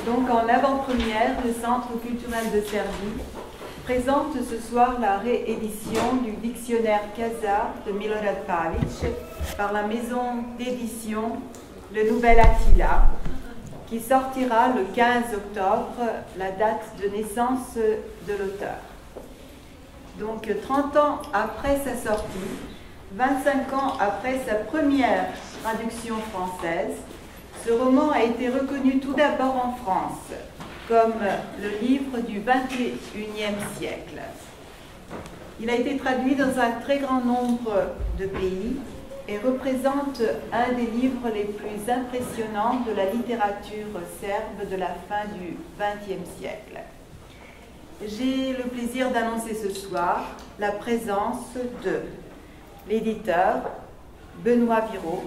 Donc en avant-première, le Centre culturel de Serbie présente ce soir la réédition du dictionnaire Kazar de Milorad Pavić par la maison d'édition Le Nouvel Attila, qui sortira le 15 octobre, la date de naissance de l'auteur. Donc 30 ans après sa sortie, 25 ans après sa première traduction française, ce roman a été reconnu tout d'abord en France comme le livre du XXIe siècle. Il a été traduit dans un très grand nombre de pays et représente un des livres les plus impressionnants de la littérature serbe de la fin du XXe siècle. J'ai le plaisir d'annoncer ce soir la présence de l'éditeur Benoît Viraud,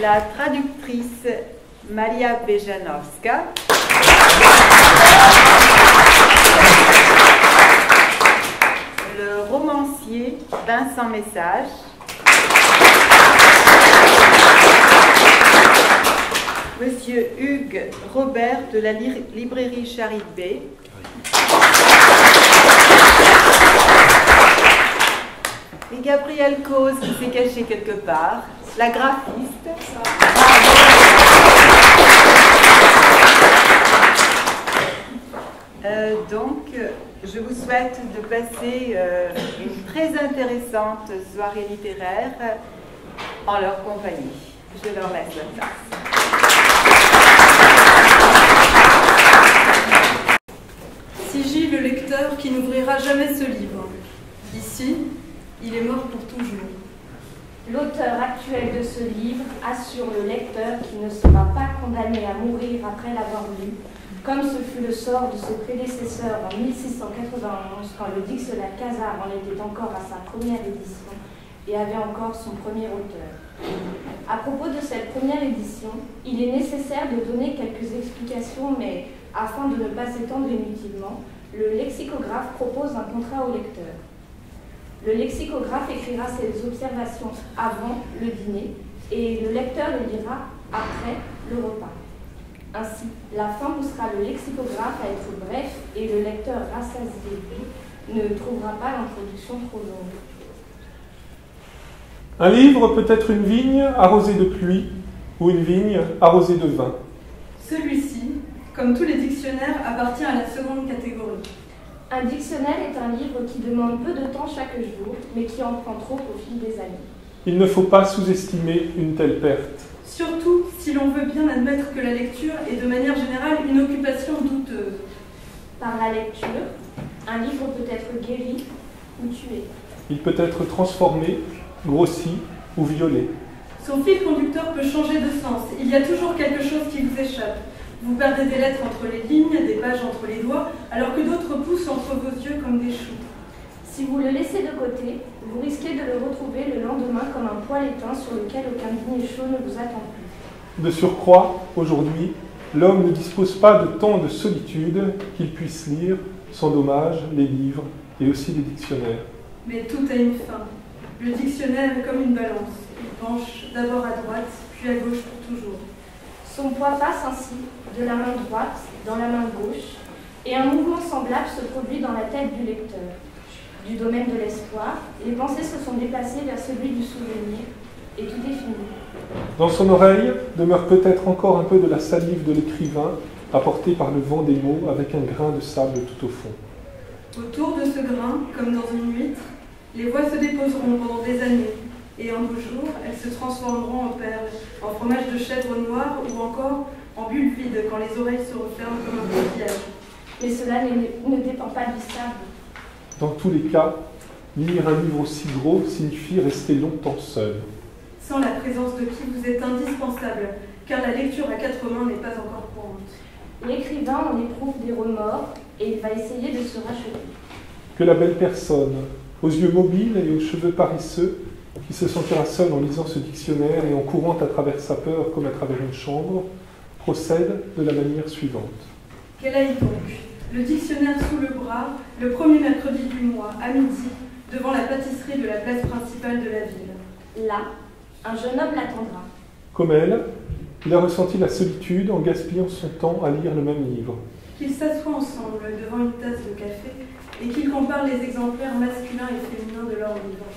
la traductrice Maria Bejanowska, le romancier Vincent Message, Monsieur Hugues Robert de la librairie Charité, et Gabrielle Cause qui s'est cachée quelque part, la graphiste. Donc, je vous souhaite de passer une très intéressante soirée littéraire en leur compagnie. Je leur laisse la place. Sigille le lecteur qui n'ouvrira jamais ce livre. Ici, il est mort pour toujours. L'auteur actuel de ce livre assure le lecteur qu'il ne sera pas condamné à mourir après l'avoir lu, comme ce fut le sort de ses prédécesseurs en 1691, quand le dictionnaire Kazar en était encore à sa première édition et avait encore son premier auteur. À propos de cette première édition, il est nécessaire de donner quelques explications, mais afin de ne pas s'étendre inutilement, le lexicographe propose un contrat au lecteur. Le lexicographe écrira ses observations avant le dîner et le lecteur les lira après le repas. Ainsi, la fin poussera le lexicographe à être bref et le lecteur rassasié ne trouvera pas l'introduction trop longue. Un livre peut être une vigne arrosée de pluie ou une vigne arrosée de vin. Celui-ci, comme tous les dictionnaires, appartient à la seconde catégorie. Un dictionnaire est un livre qui demande peu de temps chaque jour, mais qui en prend trop au fil des années. Il ne faut pas sous-estimer une telle perte. Surtout si l'on veut bien admettre que la lecture est de manière générale une occupation douteuse. Par la lecture, un livre peut être guéri ou tué. Il peut être transformé, grossi ou violé. Son fil conducteur peut changer de sens. Il y a toujours quelque chose qui vous échappe. Vous perdez des lettres entre les lignes, des pages entre les doigts, alors que d'autres poussent entre vos yeux comme des choux. Si vous le laissez de côté, vous risquez de le retrouver le lendemain comme un poêle éteint sur lequel aucun dîner chaud ne vous attend plus. De surcroît, aujourd'hui, l'homme ne dispose pas de temps de solitude qu'il puisse lire, sans dommage, les livres et aussi les dictionnaires. Mais tout a une fin. Le dictionnaire est comme une balance. Il penche d'abord à droite, puis à gauche pour toujours. Son poids passe ainsi de la main droite dans la main gauche, et un mouvement semblable se produit dans la tête du lecteur. Du domaine de l'espoir, les pensées se sont déplacées vers celui du souvenir, et tout est fini. Dans son oreille demeure peut-être encore un peu de la salive de l'écrivain, apportée par le vent des mots avec un grain de sable tout au fond. Autour de ce grain, comme dans une huître, les voix se déposeront pendant des années, et un beau jour, elles se transformeront en perles, en fromage de chèvre noir ou encore en bulles vides quand les oreilles se referment comme un coquillage. Mais cela ne dépend pas du sable. Dans tous les cas, lire un livre aussi gros signifie rester longtemps seul. Sans la présence de qui vous êtes indispensable, car la lecture à quatre mains n'est pas encore courante. L'écrivain en éprouve des remords et il va essayer de se racheter. Que la belle personne, aux yeux mobiles et aux cheveux paresseux, qui se sentira seule en lisant ce dictionnaire et en courant à travers sa peur comme à travers une chambre, procède de la manière suivante. Qu'elle aille donc, le dictionnaire sous le bras, le premier mercredi du mois, à midi, devant la pâtisserie de la place principale de la ville. Là, un jeune homme l'attendra. Comme elle, il a ressenti la solitude en gaspillant son temps à lire le même livre. Qu'ils s'assoient ensemble devant une tasse de café et qu'ils comparent les exemplaires masculins et féminins de leurs livres.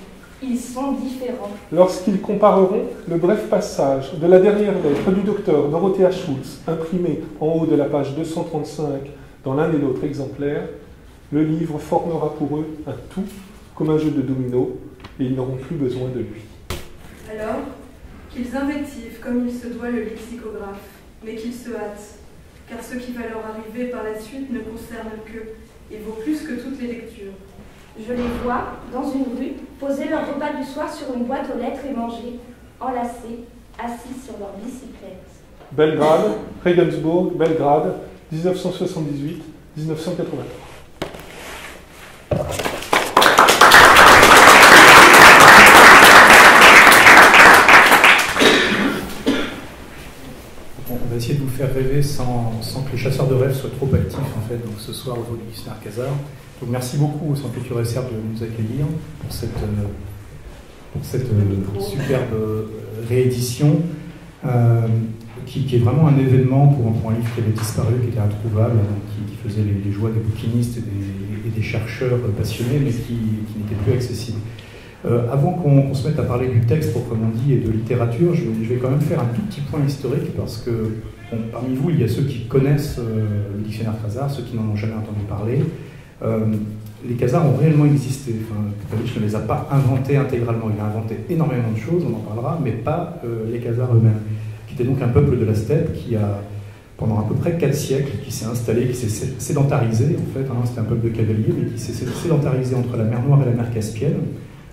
Ils sont différents. Lorsqu'ils compareront le bref passage de la dernière lettre du docteur Dorothea Schulz, imprimée en haut de la page 235 dans l'un et l'autre exemplaire, le livre formera pour eux un tout, comme un jeu de domino, et ils n'auront plus besoin de lui. Alors, qu'ils invectivent comme il se doit le lexicographe, mais qu'ils se hâtent, car ce qui va leur arriver par la suite ne concerne qu'eux, et vaut plus que toutes les lectures. Je les vois, dans une rue, poser leur repas du soir sur une boîte aux lettres et manger, enlacés, assis sur leur bicyclette. Belgrade, Regensburg, Belgrade, 1978-1983. On va essayer de vous faire rêver sans que les chasseurs de rêves soient trop actifs en fait, donc ce soir au dictionnaire Casar. Donc merci beaucoup au Centre culturel serbe de nous accueillir pour cette superbe réédition qui est vraiment un événement pour un livre qui avait disparu, qui était introuvable, qui faisait les joies des bouquinistes et des chercheurs passionnés, mais qui n'était plus accessible. Avant qu'on se mette à parler du texte proprement dit et de littérature, je vais quand même faire un tout petit point historique parce que parmi vous, il y a ceux qui connaissent le dictionnaire Casar, ceux qui n'en ont jamais entendu parler. Les Khazars ont réellement existé. Pavlich ne les a pas inventés intégralement. Il a inventé énormément de choses, on en parlera, mais pas les Khazars eux-mêmes, qui étaient donc un peuple de la steppe qui a, pendant à peu près 4 siècles, qui s'est installé, qui s'est sédentarisé, en fait. C'était un peuple de cavaliers, mais qui s'est sédentarisé entre la mer Noire et la mer Caspienne,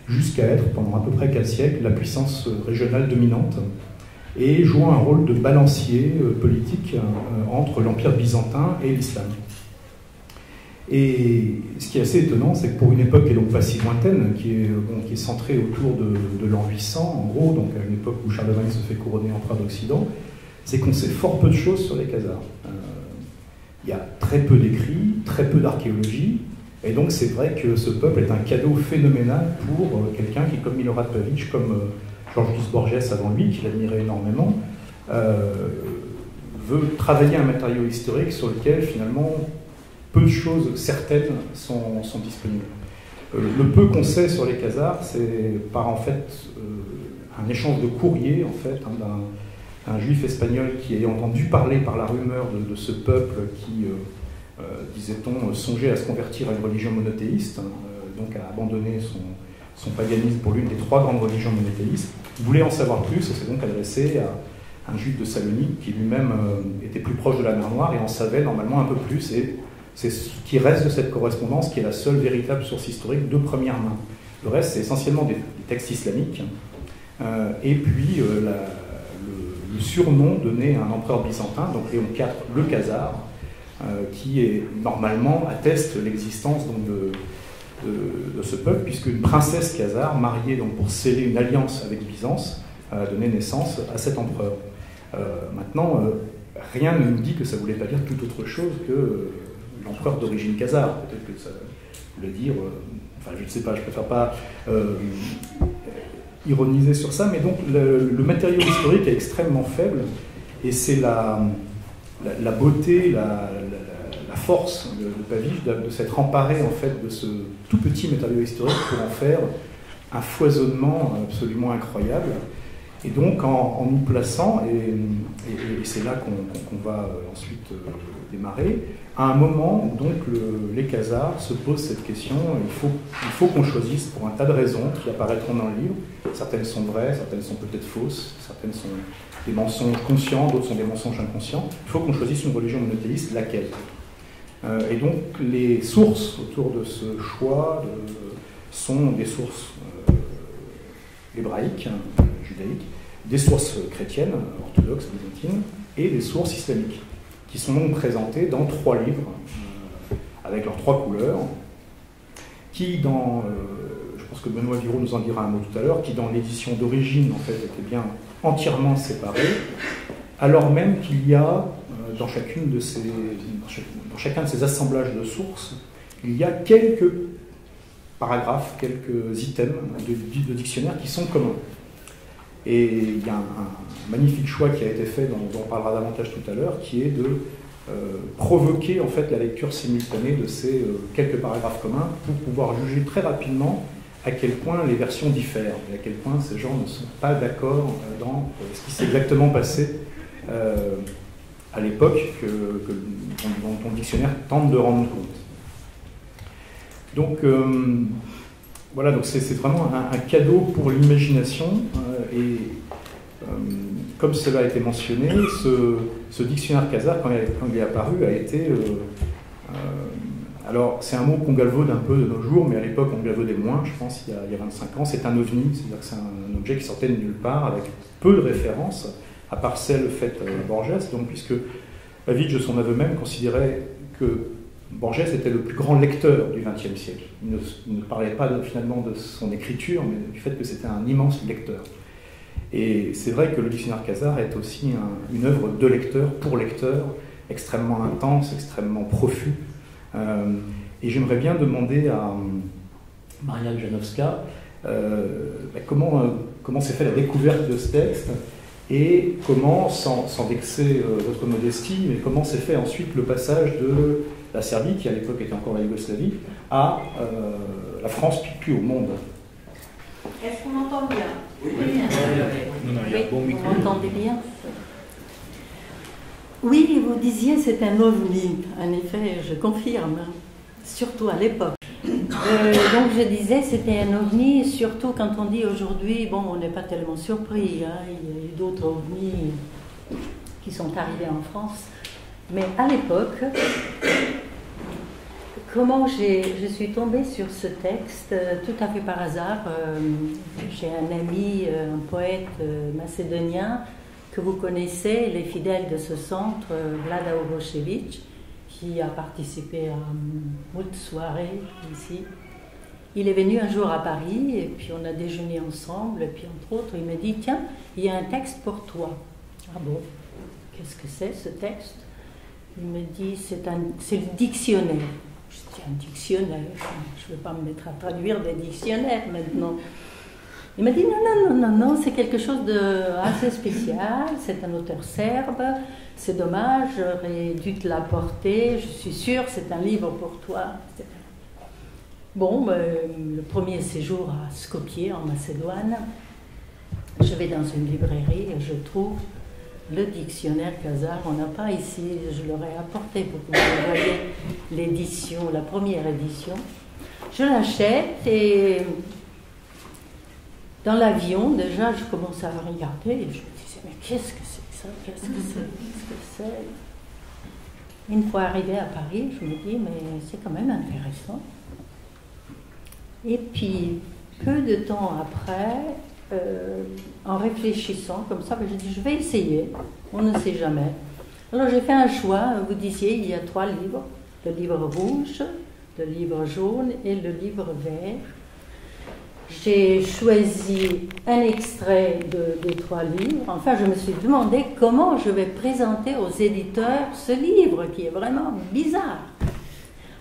jusqu'à être, pendant à peu près 4 siècles, la puissance régionale dominante, et jouant un rôle de balancier politique entre l'Empire byzantin et l'islam. Et ce qui est assez étonnant, c'est que pour une époque qui est donc pas si lointaine, qui est centrée autour de l'an 800, en gros, donc à une époque où Charlemagne se fait couronner empereur d'Occident, c'est qu'on sait fort peu de choses sur les Khazars. Il y a très peu d'écrits, très peu d'archéologie, et donc c'est vrai que ce peuple est un cadeau phénoménal pour quelqu'un qui, comme Milorad Pavlich, comme Georges Borges avant lui, qui l'admirait énormément, veut travailler un matériau historique sur lequel finalement peu de choses certaines sont disponibles. Le peu qu'on sait sur les Khazars, c'est par en fait un échange de courrier en fait d'un juif espagnol qui ayant entendu parler par la rumeur de ce peuple qui, disait-on, songeait à se convertir à une religion monothéiste, donc à abandonner son paganisme pour l'une des 3 grandes religions monothéistes, voulait en savoir plus et s'est donc adressé à un juif de Salonique qui lui-même était plus proche de la mer Noire et en savait normalement un peu plus. Et c'est ce qui reste de cette correspondance qui est la seule véritable source historique de première main. Le reste, c'est essentiellement des textes islamiques. Et puis, le surnom donné à un empereur byzantin, donc Léon IV le Khazar, qui est, normalement atteste l'existence donc, de ce peuple, puisque une princesse khazare, mariée donc, pour sceller une alliance avec Byzance, a donné naissance à cet empereur. Maintenant, rien ne nous dit que ça ne voulait pas dire tout autre chose que l'empereur d'origine khazare. Peut-être que ça voulait dire, enfin je ne sais pas, je ne préfère pas ironiser sur ça, mais donc le matériau historique est extrêmement faible, et c'est la beauté, la force de Pavlich de s'être emparé en fait de ce tout petit matériau historique pour en faire un foisonnement absolument incroyable. Et donc en nous plaçant, et c'est là qu'on va ensuite démarrer, à un moment où donc les Khazars se posent cette question, il faut qu'on choisisse pour un tas de raisons qui apparaîtront dans le livre. Certaines sont vraies, certaines sont peut-être fausses, certaines sont des mensonges conscients, d'autres sont des mensonges inconscients. Il faut qu'on choisisse une religion monothéiste, laquelle? Et donc les sources autour de ce choix sont des sources hébraïques, judaïques, des sources chrétiennes, orthodoxes, byzantines, et des sources islamiques, qui sont donc présentées dans 3 livres, avec leurs 3 couleurs, qui dans, je pense que Benoît Viraud nous en dira un mot tout à l'heure, qui dans l'édition d'origine en fait étaient bien entièrement séparés, alors même qu'il y a dans chacun de ces assemblages de sources, il y a quelques paragraphes, quelques items de dictionnaire qui sont communs. Et il y a un magnifique choix qui a été fait, dont on parlera davantage tout à l'heure, qui est de provoquer en fait la lecture simultanée de ces quelques paragraphes communs pour pouvoir juger très rapidement à quel point les versions diffèrent, et à quel point ces gens ne sont pas d'accord dans ce qui s'est exactement passé à l'époque dont ton dictionnaire tente de rendre compte. Donc voilà, donc c'est vraiment un cadeau pour l'imagination et comme cela a été mentionné, ce dictionnaire Khazar, quand il est apparu, a été... alors, c'est un mot qu'on galvaude un peu de nos jours, mais à l'époque, on galvaudait moins, je pense, il y a 25 ans. C'est un ovni, c'est-à-dire que c'est un objet qui sortait de nulle part, avec peu de références, à part celle faite Borges, donc, puisque Avidge, son aveu même, considérait que Borges était le plus grand lecteur du XXe siècle. Il ne parlait pas finalement de son écriture, mais du fait que c'était un immense lecteur. Et c'est vrai que le dictionnaire Khazar est aussi une œuvre de lecteur, pour lecteur, extrêmement intense, extrêmement profus. Et j'aimerais bien demander à Maria Janowska comment s'est fait la découverte de ce texte et comment, sans vexer votre modestie, mais comment s'est fait ensuite le passage de la Serbie, qui à l'époque était encore la Yougoslavie, à la France puis au monde. Est-ce qu'on m'entend bien? Oui, il y a un bon micro. Vous m'entendez bien? Oui, vous disiez c'est un ovni. En effet, je confirme, surtout à l'époque. Donc je disais c'était un ovni, surtout quand on dit aujourd'hui, bon, on n'est pas tellement surpris. Hein, il y a eu d'autres ovnis qui sont arrivés en France. Mais à l'époque, comment je suis tombée sur ce texte tout à fait par hasard. J'ai un ami, un poète macédonien que vous connaissez, les fidèles de ce centre, Vlada Urošević, qui a participé à moult soirées ici. Il est venu un jour à Paris et puis on a déjeuné ensemble et puis entre autres il me dit « Tiens, il y a un texte pour toi. » Ah bon, qu'est-ce que c'est ce texte? Il me dit « C'est le dictionnaire. » Je dis « Un dictionnaire? Je ne vais pas me mettre à traduire des dictionnaires maintenant. » Il m'a dit non, c'est quelque chose d'assez spécial, c'est un auteur serbe, c'est dommage, j'aurais dû te l'apporter, je suis sûre, c'est un livre pour toi. Bon, le premier séjour à Skopje, en Macédoine, je vais dans une librairie et je trouve le dictionnaire Khazar. On n'a pas ici, je l'aurais apporté pour que vous voyez l'édition, la première édition. Je l'achète et... Dans l'avion, déjà, je commence à regarder et je me disais, mais qu'est-ce que c'est que ça? Qu'est-ce que c'est? Une fois arrivée à Paris, je me dis, mais c'est quand même intéressant. Et puis, peu de temps après, en réfléchissant comme ça, je dis, je vais essayer, on ne sait jamais. Alors j'ai fait un choix, vous disiez, il y a 3 livres, le livre rouge, le livre jaune et le livre vert. J'ai choisi un extrait des 3 livres. Enfin, je me suis demandé comment je vais présenter aux éditeurs ce livre qui est vraiment bizarre.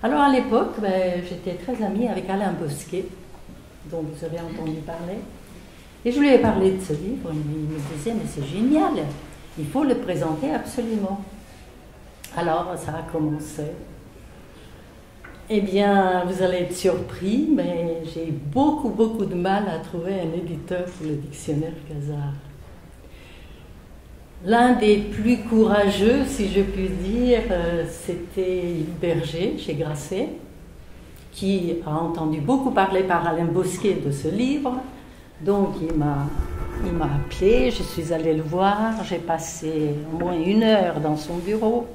Alors à l'époque, j'étais très amie avec Alain Bosquet, dont vous avez entendu parler. Et je lui ai parlé de ce livre. Il me disait, mais c'est génial, il faut le présenter absolument. Alors ça a commencé. Eh bien, vous allez être surpris, mais j'ai beaucoup de mal à trouver un éditeur pour le dictionnaire Khazar. L'un des plus courageux, si je puis dire, c'était Yves Berger, chez Grasset, qui a entendu beaucoup parler par Alain Bosquet de ce livre. Donc, il m'a appelé, je suis allée le voir, j'ai passé au moins 1 heure dans son bureau.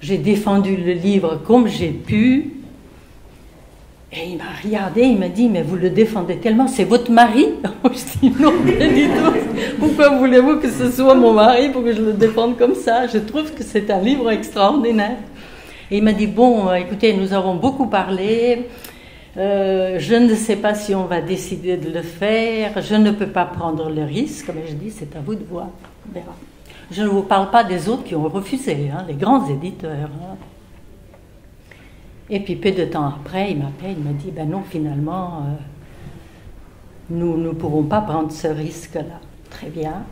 J'ai défendu le livre comme j'ai pu. Et il m'a regardé, il m'a dit, mais vous le défendez tellement, c'est votre mari? Je dis, non, bien du tout. Pourquoi voulez-vous que ce soit mon mari pour que je le défende comme ça? Je trouve que c'est un livre extraordinaire. Et il m'a dit, bon, écoutez, nous avons beaucoup parlé. Je ne sais pas si on va décider de le faire. Je ne peux pas prendre le risque. Mais je dis, c'est à vous de voir. On verra. Je ne vous parle pas des autres qui ont refusé, hein, les grands éditeurs. Hein. Et puis, peu de temps après, il m'appelle, il me dit, ben non, finalement, nous ne pouvons pas prendre ce risque-là. Très bien.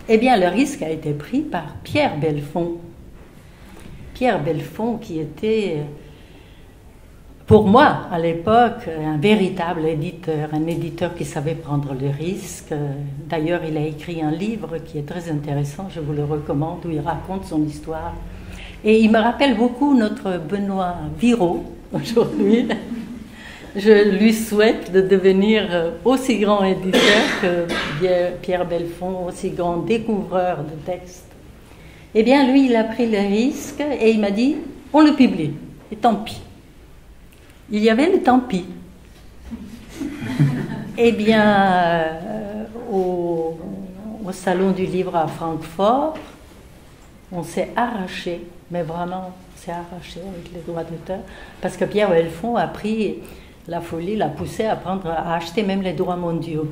Eh bien, le risque a été pris par Pierre Belfond. Pierre Belfond qui était, pour moi, à l'époque, un véritable éditeur, un éditeur qui savait prendre le risque. D'ailleurs, il a écrit un livre qui est très intéressant, je vous le recommande, où il raconte son histoire. Et il me rappelle beaucoup notre Benoît Viraud, aujourd'hui. Je lui souhaite de devenir aussi grand éditeur que Pierre Belfond, aussi grand découvreur de textes. Eh bien, lui, il a pris le risque et il m'a dit, on le publie, et tant pis. Il y avait le tant pis. Eh bien, au Salon du Livre à Francfort, on s'est arraché, mais vraiment, on s'est arraché avec les droits d'auteur, parce que Pierre Belfond a pris la folie, l'a poussé à acheter même les droits mondiaux.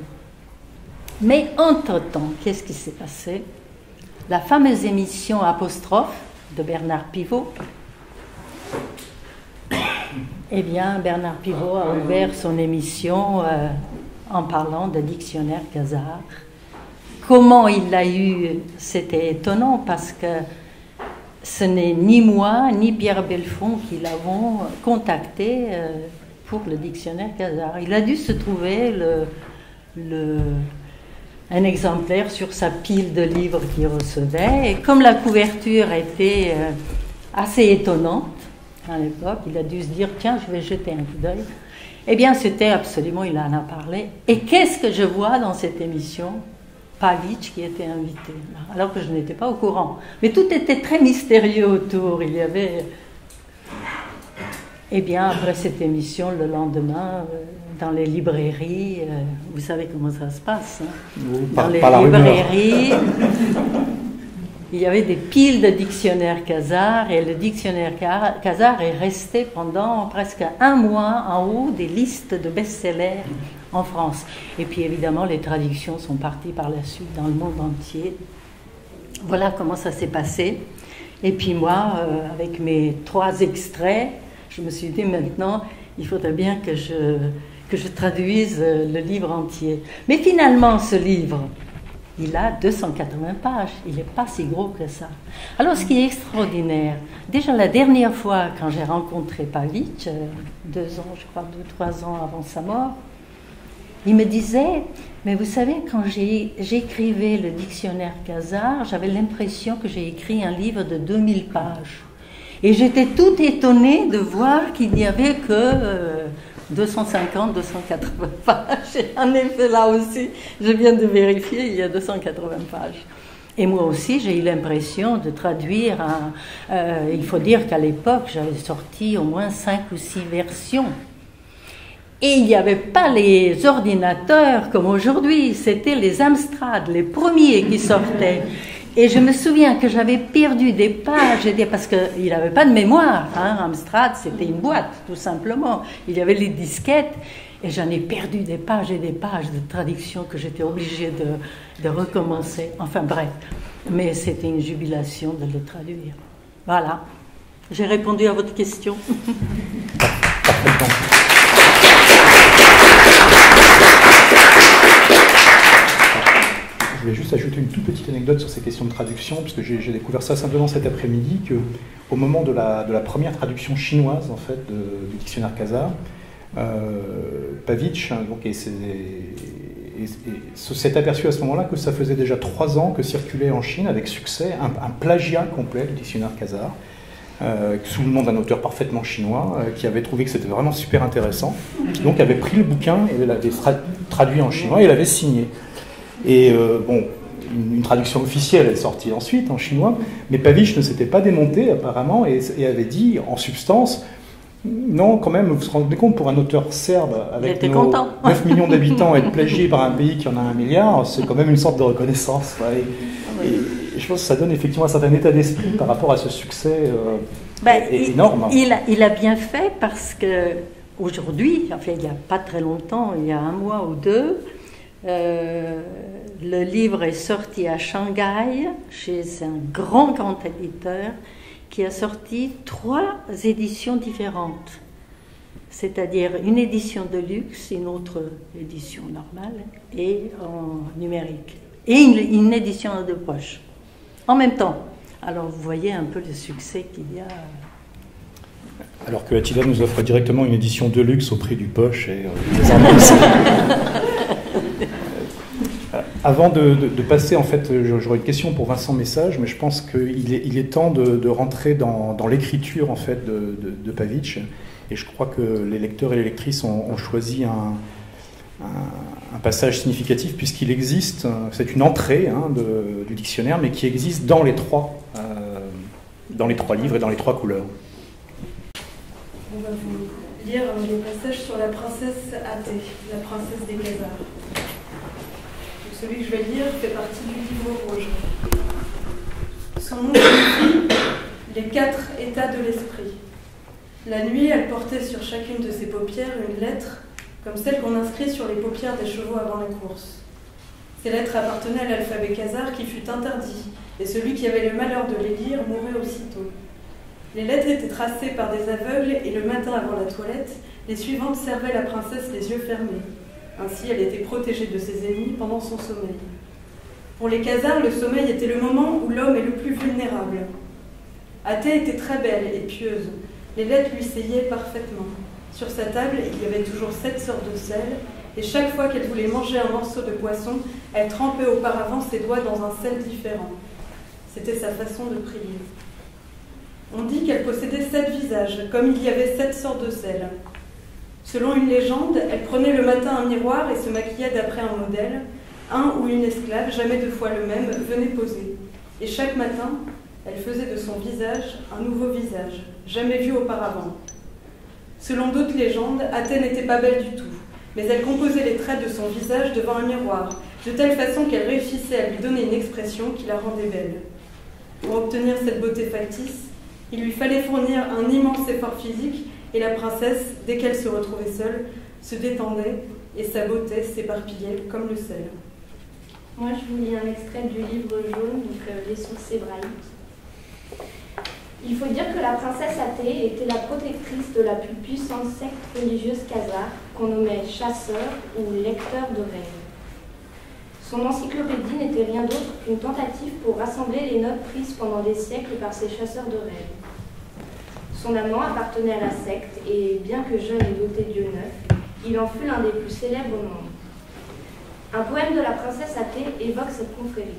Mais entre-temps, qu'est-ce qui s'est passé? La fameuse émission Apostrophe de Bernard Pivot. Eh bien, Bernard Pivot a ouvert son émission en parlant de dictionnaire Kazar. Comment il l'a eu, c'était étonnant parce que ce n'est ni moi ni Pierre Belfond qui l'avons contacté pour le dictionnaire Kazar. Il a dû se trouver un exemplaire sur sa pile de livres qu'il recevait. Et comme la couverture était assez étonnante à l'époque, il a dû se dire, tiens, je vais jeter un coup d'œil. Eh bien, c'était absolument, il en a parlé. Et qu'est-ce que je vois dans cette émission? Pavitch qui était invité, alors que je n'étais pas au courant. Mais tout était très mystérieux autour. Il y avait... Eh bien, après cette émission, le lendemain, dans les librairies, vous savez comment ça se passe, hein, dans les librairies, il y avait des piles de dictionnaires Kazar, et le dictionnaire Kazar est resté pendant presque un mois en haut des listes de best-sellers en France. Et puis évidemment, les traductions sont parties par la suite dans le monde entier. Voilà comment ça s'est passé. Et puis moi, avec mes 3 extraits, je me suis dit maintenant, il faudrait bien que je traduise le livre entier. Mais finalement, ce livre, il a 280 pages. Il n'est pas si gros que ça. Alors, ce qui est extraordinaire, déjà la dernière fois, quand j'ai rencontré Pavitch, 2 ans, je crois, 2-3 ans avant sa mort, il me disait, mais vous savez, quand j'écrivais le dictionnaire Kazar, j'avais l'impression que j'ai écrit un livre de 2000 pages. Et j'étais tout étonnée de voir qu'il n'y avait que 250, 280 pages. Et en effet, là aussi, je viens de vérifier, il y a 280 pages. Et moi aussi, j'ai eu l'impression de traduire il faut dire qu'à l'époque, j'avais sorti au moins 5 ou 6 versions. Et il n'y avait pas les ordinateurs comme aujourd'hui, c'était les Amstrad, les premiers qui sortaient. Et je me souviens que j'avais perdu des pages, parce qu'il n'avait pas de mémoire. Hein. Amstrad, c'était une boîte, tout simplement. Il y avait les disquettes, et j'en ai perdu des pages et des pages de traduction que j'étais obligée de recommencer. Enfin bref, mais c'était une jubilation de le traduire. Voilà, j'ai répondu à votre question. Je vais juste ajouter une toute petite anecdote sur ces questions de traduction, puisque j'ai découvert ça simplement cet après-midi, qu'au moment de la première traduction chinoise en fait, du dictionnaire Kazar, Pavitch s'est aperçu à ce moment-là que ça faisait déjà 3 ans que circulait en Chine avec succès un plagiat complet du dictionnaire Kazar, sous le nom d'un auteur parfaitement chinois, qui avait trouvé que c'était vraiment super intéressant, donc avait pris le bouquin et l'avait traduit en chinois et l'avait signé. Et une traduction officielle est sortie ensuite en chinois, mais Pavitch ne s'était pas démonté apparemment et avait dit en substance, non quand même, vous vous rendez compte, pour un auteur serbe avec nos 9 millions d'habitants être plagié par un pays qui en a 1 milliard, c'est quand même une sorte de reconnaissance. Et je pense que ça donne effectivement un certain état d'esprit par rapport à ce succès énorme. Il a bien fait parce que aujourd'hui, enfin il n'y a pas très longtemps, il y a 1 mois ou 2, le livre est sorti à Shanghai chez un grand éditeur qui a sorti 3 éditions différentes, c'est-à-dire une édition de luxe, une autre édition normale et en numérique. et une édition de poche, en même temps. Alors vous voyez un peu le succès qu'il y a. Alors que Attila nous offre directement une édition de luxe au prix du poche et désormais aussi. Avant de passer, en fait, j'aurais une question pour Vincent Message, mais je pense qu'il est temps de rentrer dans l'écriture, en fait, de Pavic. Et je crois que les lecteurs et les lectrices ont choisi un passage significatif, puisqu'il existe, c'est une entrée du dictionnaire, mais qui existe dans les trois livres et dans les trois couleurs. On va vous lire les passages sur la princesse athée, la princesse des Khazars. Celui que je vais lire fait partie du livre rouge. Son nom signifie les 4 états de l'esprit. La nuit, elle portait sur chacune de ses paupières une lettre, comme celle qu'on inscrit sur les paupières des chevaux avant les courses. Ces lettres appartenaient à l'alphabet khazar qui fut interdit, et celui qui avait le malheur de les lire mourut aussitôt. Les lettres étaient tracées par des aveugles, et le matin avant la toilette, les suivantes servaient la princesse les yeux fermés. Ainsi, elle était protégée de ses ennemis pendant son sommeil. Pour les Khazars, le sommeil était le moment où l'homme est le plus vulnérable. Athée était très belle et pieuse. Les lettres lui seyaient parfaitement. Sur sa table, il y avait toujours 7 sortes de sel, et chaque fois qu'elle voulait manger un morceau de poisson, elle trempait auparavant ses doigts dans un sel différent. C'était sa façon de prier. On dit qu'elle possédait 7 visages, comme il y avait 7 sortes de sel. Selon une légende, elle prenait le matin un miroir et se maquillait d'après un modèle. Un ou une esclave, jamais 2 fois le même, venait poser. Et chaque matin, elle faisait de son visage un nouveau visage, jamais vu auparavant. Selon d'autres légendes, Athée n'était pas belle du tout, mais elle composait les traits de son visage devant un miroir, de telle façon qu'elle réussissait à lui donner une expression qui la rendait belle. Pour obtenir cette beauté factice, il lui fallait fournir un immense effort physique, et la princesse, dès qu'elle se retrouvait seule, se détendait et sa beauté s'éparpillait comme le sel. Moi, je vous lis un extrait du livre jaune, donc les sources hébraïques. Il faut dire que la princesse Athée était la protectrice de la plus puissante secte religieuse khazare, qu'on nommait chasseur ou lecteur de rêves. Son encyclopédie n'était rien d'autre qu'une tentative pour rassembler les notes prises pendant des siècles par ces chasseurs de rêves. Son amant appartenait à la secte et, bien que jeune et doté d'yeux neufs, il en fut l'un des plus célèbres au monde. Un poème de la princesse Athée évoque cette confrérie.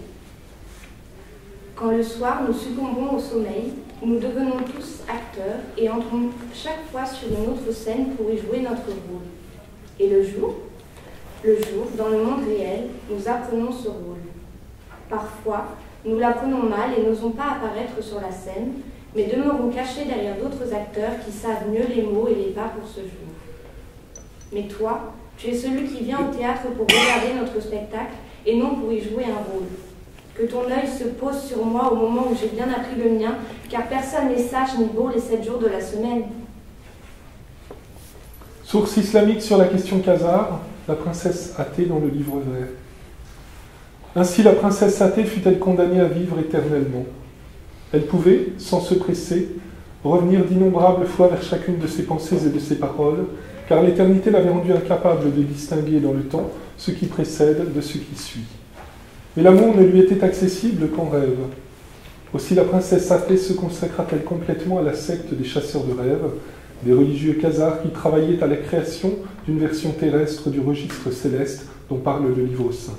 Quand le soir nous succombons au sommeil, nous devenons tous acteurs et entrons chaque fois sur une autre scène pour y jouer notre rôle. Et le jour, dans le monde réel, nous apprenons ce rôle. Parfois, nous l'apprenons mal et n'osons pas apparaître sur la scène, mais demeurons cachés derrière d'autres acteurs qui savent mieux les mots et les pas pour ce jour. Mais toi, tu es celui qui vient au théâtre pour regarder notre spectacle et non pour y jouer un rôle. Que ton œil se pose sur moi au moment où j'ai bien appris le mien, car personne n'est sage ni beau les 7 jours de la semaine. Source islamique sur la question khazare, la princesse Athée dans le livre vert. Ainsi la princesse Athée fut-elle condamnée à vivre éternellement. Elle pouvait, sans se presser, revenir d'innombrables fois vers chacune de ses pensées et de ses paroles, car l'éternité l'avait rendue incapable de distinguer dans le temps ce qui précède de ce qui suit. Mais l'amour ne lui était accessible qu'en rêve. Aussi la princesse Athée se consacra-t-elle complètement à la secte des chasseurs de rêves, des religieux khazars qui travaillaient à la création d'une version terrestre du registre céleste dont parle le livre saint.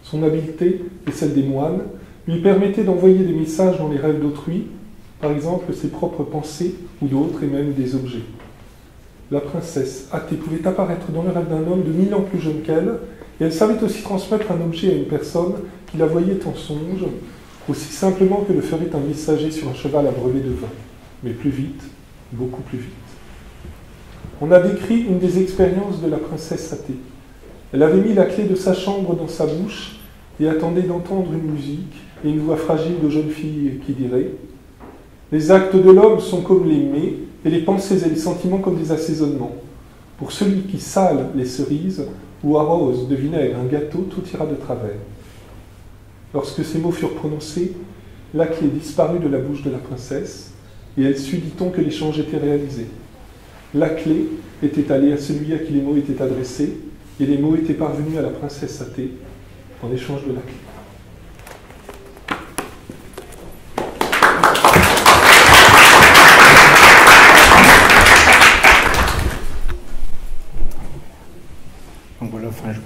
Son habileté et celle des moines lui permettait d'envoyer des messages dans les rêves d'autrui, par exemple ses propres pensées ou d'autres et même des objets. La princesse Athée pouvait apparaître dans le rêve d'un homme de 1000 ans plus jeune qu'elle, et elle savait aussi transmettre un objet à une personne qui la voyait en songe, aussi simplement que le ferait un messager sur un cheval abreuvé de vin, mais plus vite, beaucoup plus vite. On a décrit une des expériences de la princesse Athée. Elle avait mis la clé de sa chambre dans sa bouche et attendait d'entendre une musique et une voix fragile de jeune fille qui dirait « Les actes de l'homme sont comme les mets, et les pensées et les sentiments comme des assaisonnements. Pour celui qui sale les cerises ou arrose de vinaigre un gâteau, tout ira de travers. » Lorsque ces mots furent prononcés, la clé disparut de la bouche de la princesse, et elle sut, dit-on, que l'échange était réalisé. La clé était allée à celui à qui les mots étaient adressés, et les mots étaient parvenus à la princesse Athée. en échange de la clé. Donc voilà, enfin, je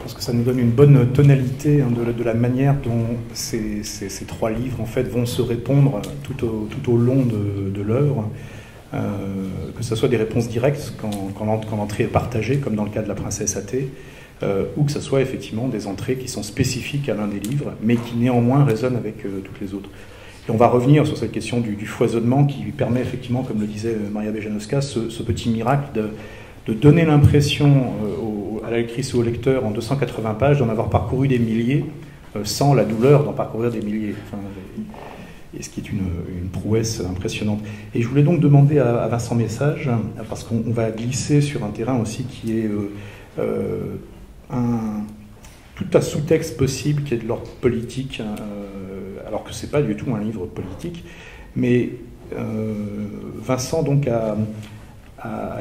pense que ça nous donne une bonne tonalité de la manière dont ces trois livres en fait vont se répondre tout au long de l'œuvre, que ce soit des réponses directes quand l'entrée est partagée, comme dans le cas de la princesse athée, ou que ce soit effectivement des entrées qui sont spécifiques à l'un des livres, mais qui néanmoins résonnent avec toutes les autres. Et on va revenir sur cette question du foisonnement qui lui permet effectivement, comme le disait Maria Bejanowska, ce petit miracle de donner l'impression à la lectrice ou au lecteur en 280 pages d'en avoir parcouru des milliers sans la douleur d'en parcourir des milliers. Enfin, et ce qui est une prouesse impressionnante. Et je voulais donc demander à Vincent Message, parce qu'on va glisser sur un terrain aussi qui est tout un sous-texte possible qui est de l'ordre politique, alors que ce n'est pas du tout un livre politique, mais Vincent donc a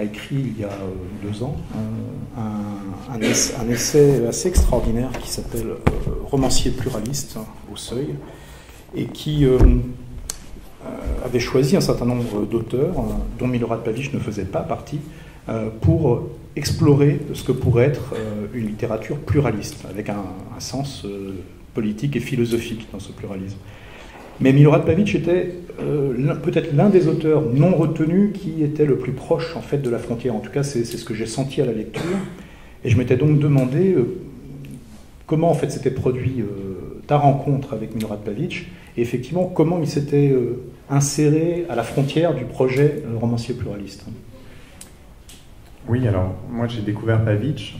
écrit il y a 2 ans un essai assez extraordinaire qui s'appelle Romancier pluraliste au Seuil, et qui avait choisi un certain nombre d'auteurs, dont Milorad Pavić ne faisait pas partie, pour explorer ce que pourrait être une littérature pluraliste, avec un sens politique et philosophique dans ce pluralisme. Mais Milorad Pavić était peut-être l'un des auteurs non retenus qui était le plus proche en fait de la frontière. En tout cas, c'est ce que j'ai senti à la lecture. Et je m'étais donc demandé comment en fait s'était produit ta rencontre avec Milorad Pavić, et effectivement comment il s'était inséré à la frontière du projet romancier pluraliste. Oui, alors moi j'ai découvert Pavić,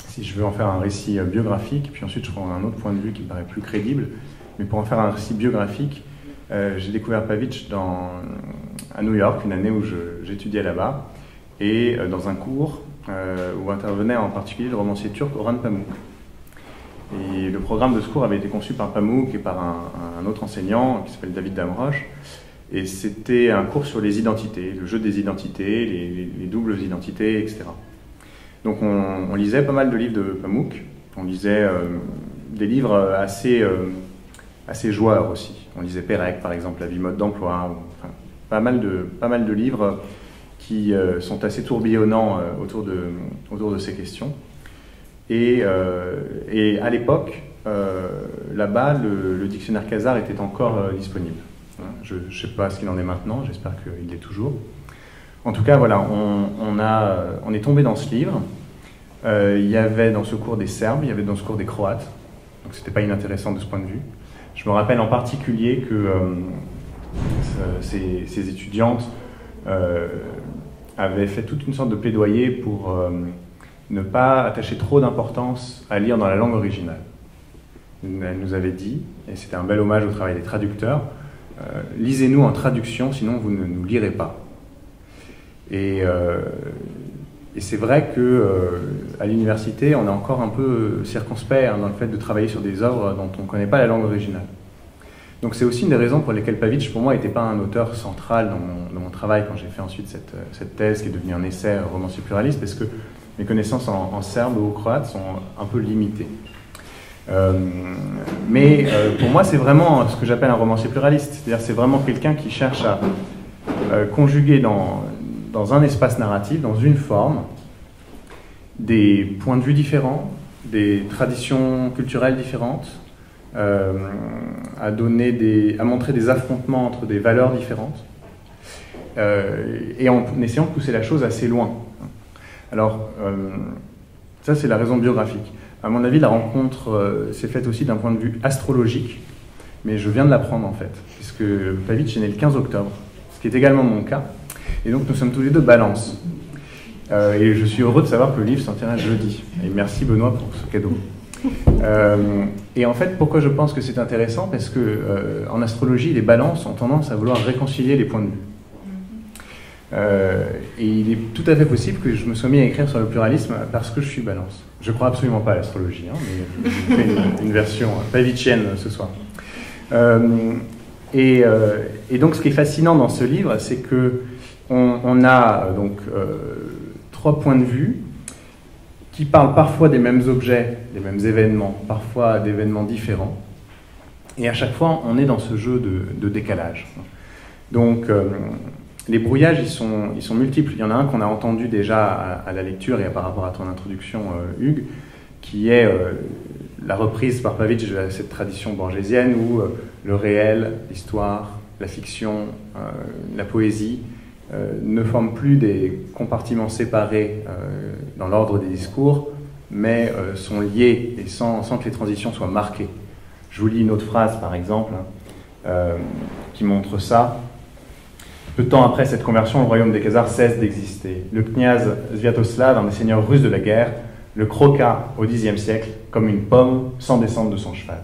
si je veux en faire un récit biographique, puis ensuite je prends un autre point de vue qui me paraît plus crédible, mais pour en faire un récit biographique, j'ai découvert Pavić à New York, une année où j'étudiais là-bas, et dans un cours où intervenait en particulier le romancier turc Orhan Pamuk. Et le programme de ce cours avait été conçu par Pamuk et par un autre enseignant qui s'appelle David Damrosch. Et c'était un cours sur les identités, le jeu des identités, les doubles identités, etc. Donc on lisait pas mal de livres de Pamuk. On lisait des livres assez joueurs aussi. On lisait Pérec, par exemple, La vie mode d'emploi. Enfin, pas mal de livres qui sont assez tourbillonnants autour de ces questions. Et à l'époque, là-bas, le dictionnaire Khazar était encore disponible. Je ne sais pas ce qu'il en est maintenant, j'espère qu'il l'est toujours. En tout cas, voilà, on est tombé dans ce livre. Il y avait dans ce cours des Serbes, il y avait dans ce cours des Croates, donc c'était pas inintéressant de ce point de vue. Je me rappelle en particulier que ces étudiantes avaient fait toute une sorte de plaidoyer pour ne pas attacher trop d'importance à lire dans la langue originale. Elle nous avait dit, et c'était un bel hommage au travail des traducteurs, lisez-nous en traduction, sinon vous ne nous lirez pas. Et c'est vrai qu'à l'université, on est encore un peu circonspect dans le fait de travailler sur des œuvres dont on ne connaît pas la langue originale. Donc c'est aussi une des raisons pour lesquelles Pavić, pour moi, n'était pas un auteur central dans mon travail quand j'ai fait ensuite cette thèse qui est devenue un essai romancier pluraliste, parce que mes connaissances en serbe ou croate sont un peu limitées. Mais pour moi, c'est vraiment ce que j'appelle un romancier pluraliste. C'est-à-dire c'est vraiment quelqu'un qui cherche à conjuguer dans un espace narratif, dans une forme, des points de vue différents, des traditions culturelles différentes, à montrer des affrontements entre des valeurs différentes, et en essayant de pousser la chose assez loin. Alors, ça c'est la raison biographique. À mon avis, la rencontre s'est faite aussi d'un point de vue astrologique, mais je viens de l'apprendre en fait, puisque Pavić est né le 15 octobre, ce qui est également mon cas, et donc nous sommes tous les deux Balance. Et je suis heureux de savoir que le livre sortira jeudi. Et merci Benoît pour ce cadeau. Et en fait, pourquoi je pense que c'est intéressant? Parce que en astrologie, les balances ont tendance à vouloir réconcilier les points de vue. Et il est tout à fait possible que je me sois mis à écrire sur le pluralisme parce que je suis balance. Je crois absolument pas à l'astrologie, hein, mais je fais une version pavicienne ce soir. Et donc ce qui est fascinant dans ce livre, c'est que on a donc 3 points de vue qui parlent parfois des mêmes objets les mêmes événements, parfois d'événements différents. Et à chaque fois, on est dans ce jeu de décalage. Donc, les brouillages, ils sont multiples. Il y en a un qu'on a entendu déjà à la lecture et par rapport à ton introduction, Hugues, qui est la reprise par Pavitch de cette tradition borgésienne où le réel, l'histoire, la fiction, la poésie ne forment plus des compartiments séparés dans l'ordre des discours, mais sont liés et sans que les transitions soient marquées. Je vous lis une autre phrase, par exemple, qui montre ça. Peu de temps après cette conversion, le royaume des Khazars cesse d'exister. Le kniaz Sviatoslav, un des seigneurs russes de la guerre, le croqua au Xe siècle comme une pomme sans descendre de son cheval.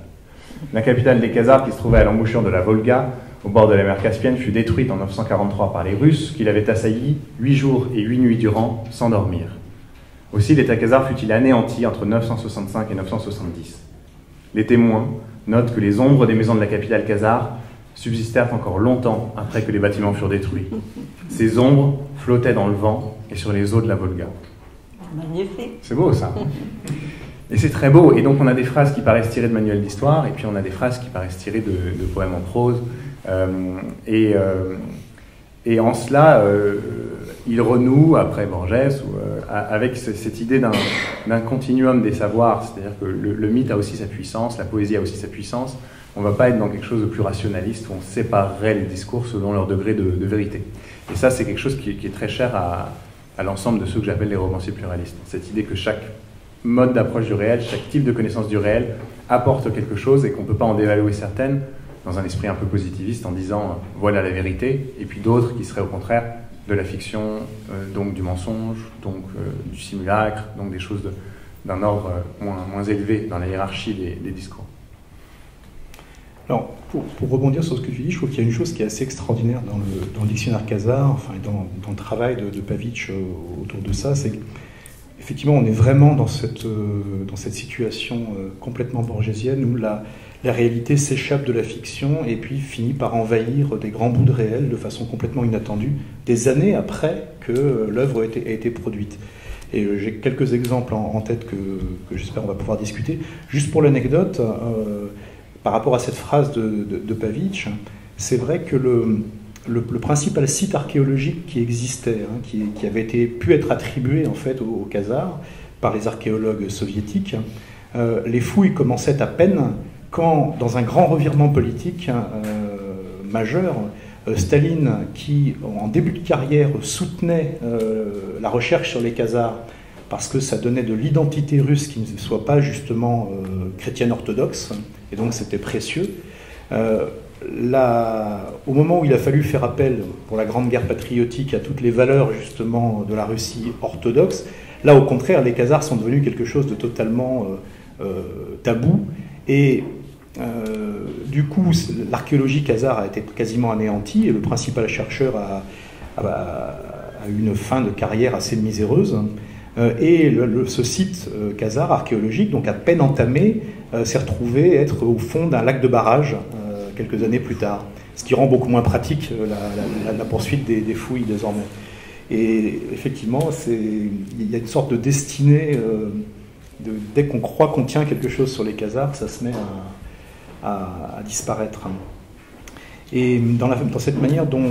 La capitale des Khazars, qui se trouvait à l'embouchure de la Volga, au bord de la mer Caspienne, fut détruite en 943 par les Russes, qui l'avaient assailli 8 jours et 8 nuits durant, sans dormir. Aussi, l'État khazar fut-il anéanti entre 965 et 970. Les témoins notent que les ombres des maisons de la capitale khazare subsistèrent encore longtemps après que les bâtiments furent détruits. Ces ombres flottaient dans le vent et sur les eaux de la Volga. Magnifique. C'est beau, ça. Et c'est très beau. Et donc, on a des phrases qui paraissent tirées de manuels d'histoire, et puis on a des phrases qui paraissent tirées de poèmes en prose. Et en cela, il renoue, après Borges, avec cette idée d'un continuum des savoirs. C'est-à-dire que le mythe a aussi sa puissance, la poésie a aussi sa puissance. On ne va pas être dans quelque chose de plus rationaliste où on séparerait les discours selon leur degré de vérité. Et ça, c'est quelque chose qui est très cher à l'ensemble de ceux que j'appelle les romanciers pluralistes. Cette idée que chaque mode d'approche du réel, chaque type de connaissance du réel apporte quelque chose et qu'on ne peut pas en dévaluer certaines dans un esprit un peu positiviste en disant voilà la vérité, et puis d'autres qui seraient au contraire de la fiction, donc du mensonge, donc du simulacre, donc des choses d'un ordre moins élevé dans la hiérarchie des discours. Alors, pour rebondir sur ce que tu dis, je trouve qu'il y a une chose qui est assez extraordinaire dans le dictionnaire khazar, enfin dans le travail de Pavitch autour de ça, c'est qu'effectivement on est vraiment dans cette situation complètement borgésienne où la réalité s'échappe de la fiction et puis finit par envahir des grands bouts de réel de façon complètement inattendue, des années après que l'œuvre a été produite. Et j'ai quelques exemples en tête que j'espère on va pouvoir discuter. Juste pour l'anecdote, par rapport à cette phrase de Pavitch, c'est vrai que le principal site archéologique qui existait, qui avait pu être attribué en fait aux Khazars par les archéologues soviétiques, les fouilles commençaient à peine quand, dans un grand revirement politique majeur, Staline, qui en début de carrière soutenait la recherche sur les Khazars parce que ça donnait de l'identité russe qui ne soit pas justement chrétienne orthodoxe, et donc c'était précieux. Au moment où il a fallu faire appel pour la Grande Guerre patriotique à toutes les valeurs justement de la Russie orthodoxe, là au contraire les Khazars sont devenus quelque chose de totalement tabou, et du coup l'archéologie khazare a été quasiment anéantie et le principal chercheur a eu une fin de carrière assez miséreuse. Et ce site khazar archéologique, donc à peine entamé, s'est retrouvé être au fond d'un lac de barrage quelques années plus tard, ce qui rend beaucoup moins pratique la poursuite des fouilles désormais. Et effectivement, il y a une sorte de destinée, dès qu'on croit qu'on tient quelque chose sur les Khazars, ça se met à disparaître. Et dans cette manière dont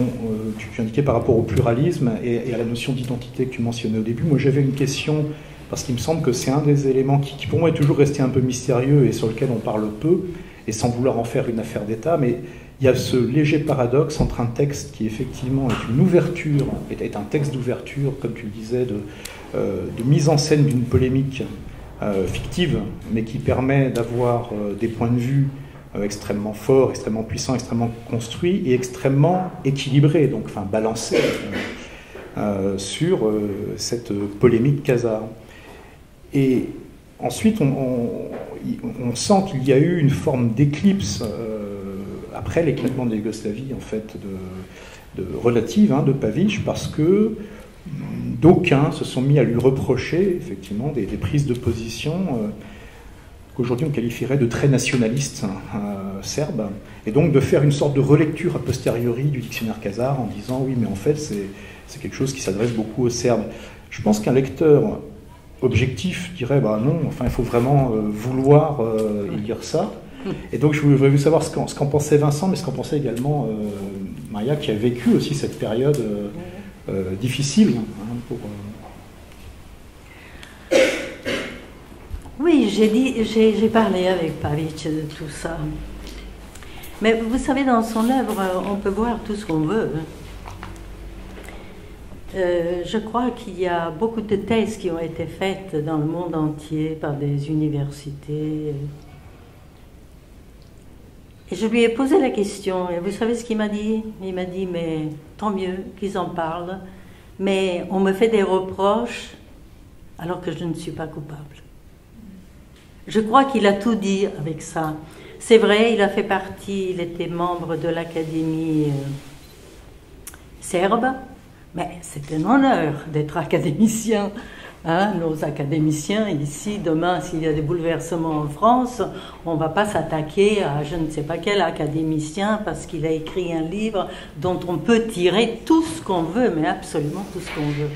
tu indiquais par rapport au pluralisme et à la notion d'identité que tu mentionnais au début, moi j'avais une question, parce qu'il me semble que c'est un des éléments qui pour moi est toujours resté un peu mystérieux et sur lequel on parle peu, et sans vouloir en faire une affaire d'État, mais il y a ce léger paradoxe entre un texte qui effectivement est une ouverture, est un texte d'ouverture, comme tu le disais, de mise en scène d'une polémique fictive, mais qui permet d'avoir des points de vue extrêmement forts, extrêmement puissants, extrêmement construits et extrêmement équilibrés, donc enfin balancés sur cette polémique khazare. Et ensuite, on sent qu'il y a eu une forme d'éclipse après l'éclatement de Yougoslavie, en fait, relative de Pavitch, parce que d'aucuns se sont mis à lui reprocher, effectivement, des prises de position qu'aujourd'hui on qualifierait de très nationalistes serbes, et donc de faire une sorte de relecture a posteriori du dictionnaire khazar en disant oui, mais en fait, c'est quelque chose qui s'adresse beaucoup aux Serbes. Je pense qu'un lecteur objectif dirait bah non, enfin il faut vraiment vouloir lire ça. Et donc je voulais savoir ce qu'en pensait Vincent, mais ce qu'en pensait également Maria, qui a vécu aussi cette période difficile. Oui, j'ai parlé avec Pavic de tout ça. Mais vous savez, dans son œuvre, on peut voir tout ce qu'on veut. Je crois qu'il y a beaucoup de thèses qui ont été faites dans le monde entier par des universités. Et je lui ai posé la question, et vous savez ce qu'il m'a dit? Il m'a dit, mais tant mieux qu'ils en parlent, mais on me fait des reproches alors que je ne suis pas coupable. Je crois qu'il a tout dit avec ça. C'est vrai, il a fait partie, il était membre de l'Académie serbe, mais c'est un honneur d'être académicien. Hein, nos académiciens ici, demain, s'il y a des bouleversements en France, on ne va pas s'attaquer à je ne sais pas quel académicien parce qu'il a écrit un livre dont on peut tirer tout ce qu'on veut, mais absolument tout ce qu'on veut.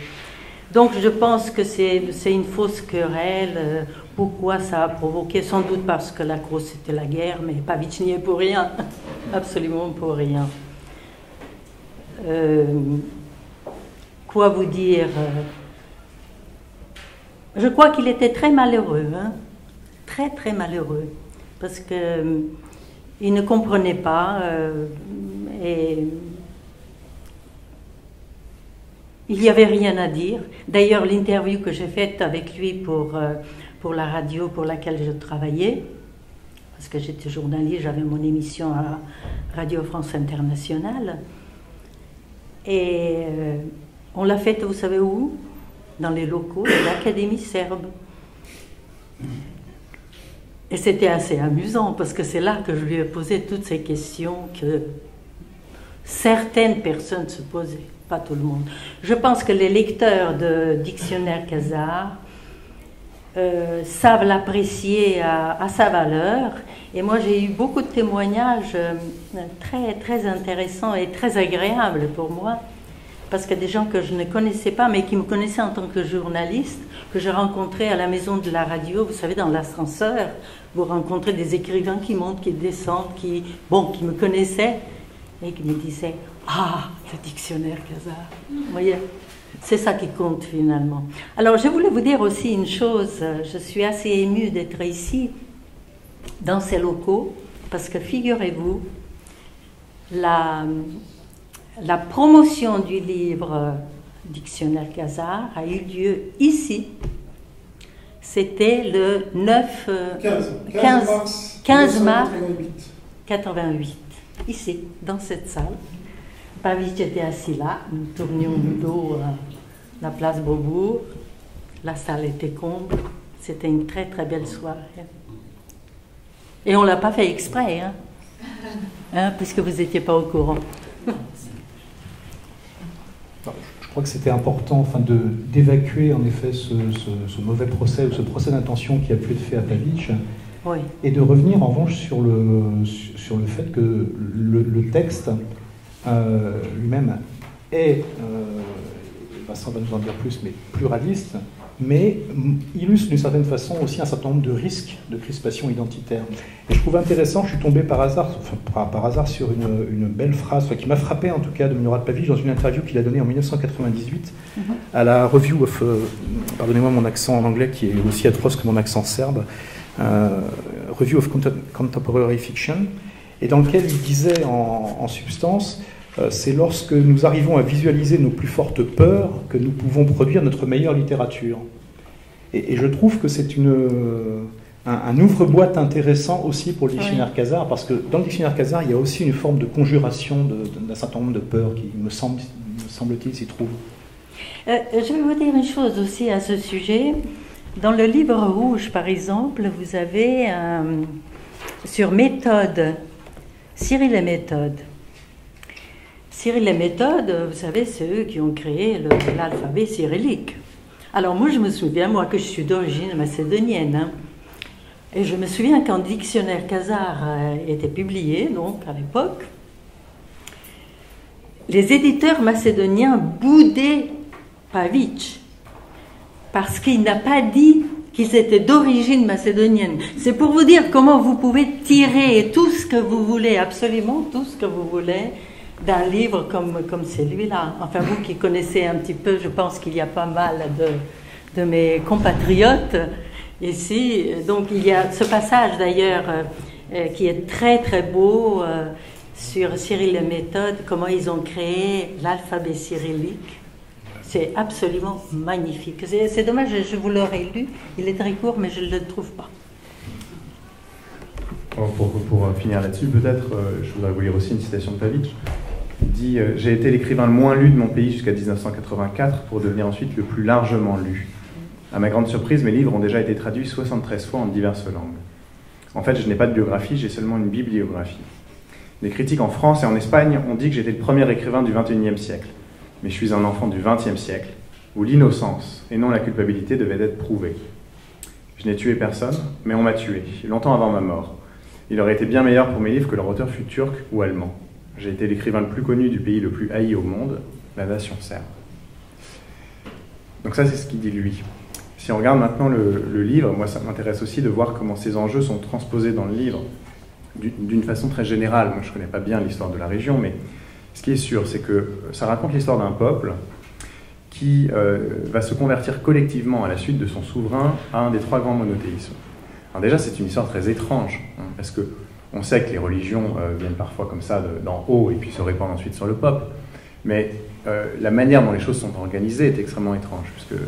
Donc je pense que c'est une fausse querelle. Pourquoi ça a provoqué? Sans doute parce que la cause c'était la guerre, mais Pavic n'y est pour rien, absolument pour rien. Quoi vous dire? Je crois qu'il était très malheureux, hein? Très très malheureux, parce que il ne comprenait pas et il n'y avait rien à dire. D'ailleurs, l'interview que j'ai faite avec lui pour la radio pour laquelle je travaillais, parce que j'étais journaliste, j'avais mon émission à Radio France Internationale, et on l'a faite, vous savez où? Dans les locaux de l'Académie serbe. Et c'était assez amusant, parce que c'est là que je lui ai posé toutes ces questions que certaines personnes se posaient, pas tout le monde. Je pense que les lecteurs de Dictionnaire Khazar savent l'apprécier à sa valeur. Et moi, j'ai eu beaucoup de témoignages très, très intéressants et très agréables pour moi, parce que des gens que je ne connaissais pas, mais qui me connaissaient en tant que journaliste, que je rencontrais à la maison de la radio, vous savez, dans l'ascenseur, vous rencontrez des écrivains qui montent, qui descendent, qui me connaissaient, et qui me disaient « Ah, le dictionnaire Khazar !» Vous voyez, c'est ça qui compte finalement. Alors, je voulais vous dire aussi une chose, je suis assez émue d'être ici, dans ces locaux, parce que figurez-vous, la promotion du livre Dictionnaire Khazar a eu lieu ici. C'était le 15 mars 88, ici, dans cette salle. Pavic était assis là, nous tournions le dos à la place Beaubourg. La salle était comble. C'était une très très belle soirée. Et on ne l'a pas fait exprès, puisque vous n'étiez pas au courant. Je crois que c'était important d'évacuer en effet ce mauvais procès ou ce procès d'intention qui a pu être fait à Pavic, oui. Et de revenir en revanche sur le fait que le texte lui-même est, Vincent va nous en dire plus, mais pluraliste, mais illustre d'une certaine façon aussi un certain nombre de risques de crispation identitaire. Et je trouve intéressant, je suis tombé par hasard sur une belle phrase, qui m'a frappé en tout cas, de Milorad Pavic dans une interview qu'il a donnée en 1998 à la Review of, pardonnez-moi mon accent en anglais qui est aussi atroce que mon accent serbe, Review of Contemporary Fiction, et dans lequel il disait en substance, c'est lorsque nous arrivons à visualiser nos plus fortes peurs que nous pouvons produire notre meilleure littérature. Et je trouve que c'est un ouvre-boîte intéressant aussi pour le dictionnaire Khazar, parce que dans le dictionnaire Khazar, il y a aussi une forme de conjuration d'un certain nombre de peurs qui, me semble-t-il, s'y trouvent. Je vais vous dire une chose aussi à ce sujet. Dans le livre rouge, par exemple, vous avez sur méthode, Cyril et Méthode. Cyril et Méthode, vous savez, c'est eux qui ont créé l'alphabet cyrillique. Alors moi, je me souviens, moi, que je suis d'origine macédonienne, et je me souviens quand le dictionnaire Khazar était publié, donc à l'époque, les éditeurs macédoniens boudaient Pavic, parce qu'il n'a pas dit qu'ils étaient d'origine macédonienne. C'est pour vous dire comment vous pouvez tirer tout ce que vous voulez, absolument tout ce que vous voulez, d'un livre comme celui-là. Enfin, vous qui connaissez un petit peu, je pense qu'il y a pas mal de mes compatriotes ici. Donc, il y a ce passage d'ailleurs qui est très très beau sur Cyril et Méthode, comment ils ont créé l'alphabet cyrillique. C'est absolument magnifique. C'est dommage, je vous l'aurais lu. Il est très court, mais je ne le trouve pas. Pour finir là-dessus, peut-être, je voudrais vous lire aussi une citation de Pavić. Il dit « J'ai été l'écrivain le moins lu de mon pays jusqu'à 1984 pour devenir ensuite le plus largement lu. À ma grande surprise, mes livres ont déjà été traduits 73 fois en diverses langues. En fait, je n'ai pas de biographie, j'ai seulement une bibliographie. Les critiques en France et en Espagne ont dit que j'étais le premier écrivain du XXIe siècle. Mais je suis un enfant du XXe siècle, où l'innocence et non la culpabilité devaient être prouvées. Je n'ai tué personne, mais on m'a tué, longtemps avant ma mort. Il aurait été bien meilleur pour mes livres que leur auteur fût turc ou allemand. J'ai été l'écrivain le plus connu du pays le plus haï au monde, la nation serbe. » Donc ça, c'est ce qu'il dit lui. Si on regarde maintenant le livre, moi ça m'intéresse aussi de voir comment ces enjeux sont transposés dans le livre d'une façon très générale. Moi je ne connais pas bien l'histoire de la région, mais ce qui est sûr, c'est que ça raconte l'histoire d'un peuple qui va se convertir collectivement à la suite de son souverain à un des trois grands monothéismes. Alors déjà, c'est une histoire très étrange, parce qu'on sait que les religions viennent parfois comme ça d'en haut et puis se répandent ensuite sur le peuple, mais la manière dont les choses sont organisées est extrêmement étrange, puisque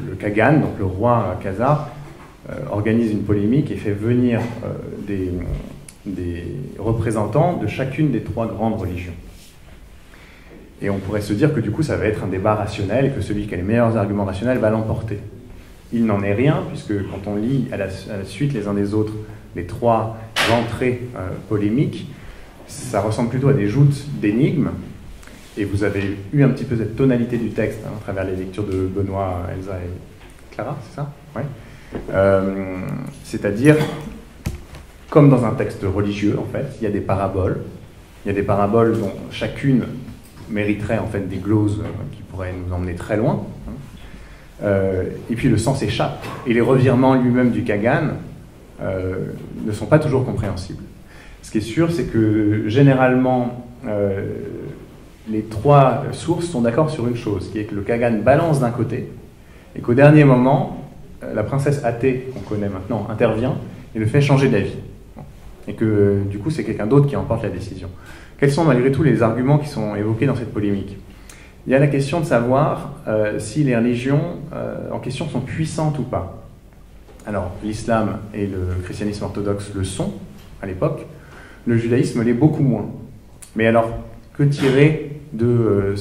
le Kagan, donc le roi khazar, organise une polémique et fait venir des représentants de chacune des trois grandes religions. Et on pourrait se dire que du coup ça va être un débat rationnel et que celui qui a les meilleurs arguments rationnels va l'emporter. Il n'en est rien, puisque quand on lit à la suite les uns des autres les trois entrées polémiques, ça ressemble plutôt à des joutes d'énigmes. Et vous avez eu un petit peu cette tonalité du texte à travers les lectures de Benoît, Elsa et Clara, c'est ça? Oui. C'est-à-dire, comme dans un texte religieux, en fait, il y a des paraboles. Il y a des paraboles dont chacune mériterait en fait des gloses qui pourraient nous emmener très loin. Et puis le sens échappe. Et les revirements lui-même du Kagan ne sont pas toujours compréhensibles. Ce qui est sûr, c'est que généralement, les trois sources sont d'accord sur une chose, qui est que le Kagan balance d'un côté, et qu'au dernier moment, la princesse athée, qu'on connaît maintenant, intervient et le fait changer d'avis. Et que du coup, c'est quelqu'un d'autre qui emporte la décision. Quels sont malgré tout les arguments qui sont évoqués dans cette polémique? Il y a la question de savoir si les religions en question sont puissantes ou pas. Alors, l'islam et le christianisme orthodoxe le sont, à l'époque. Le judaïsme l'est beaucoup moins. Mais alors, que tirer de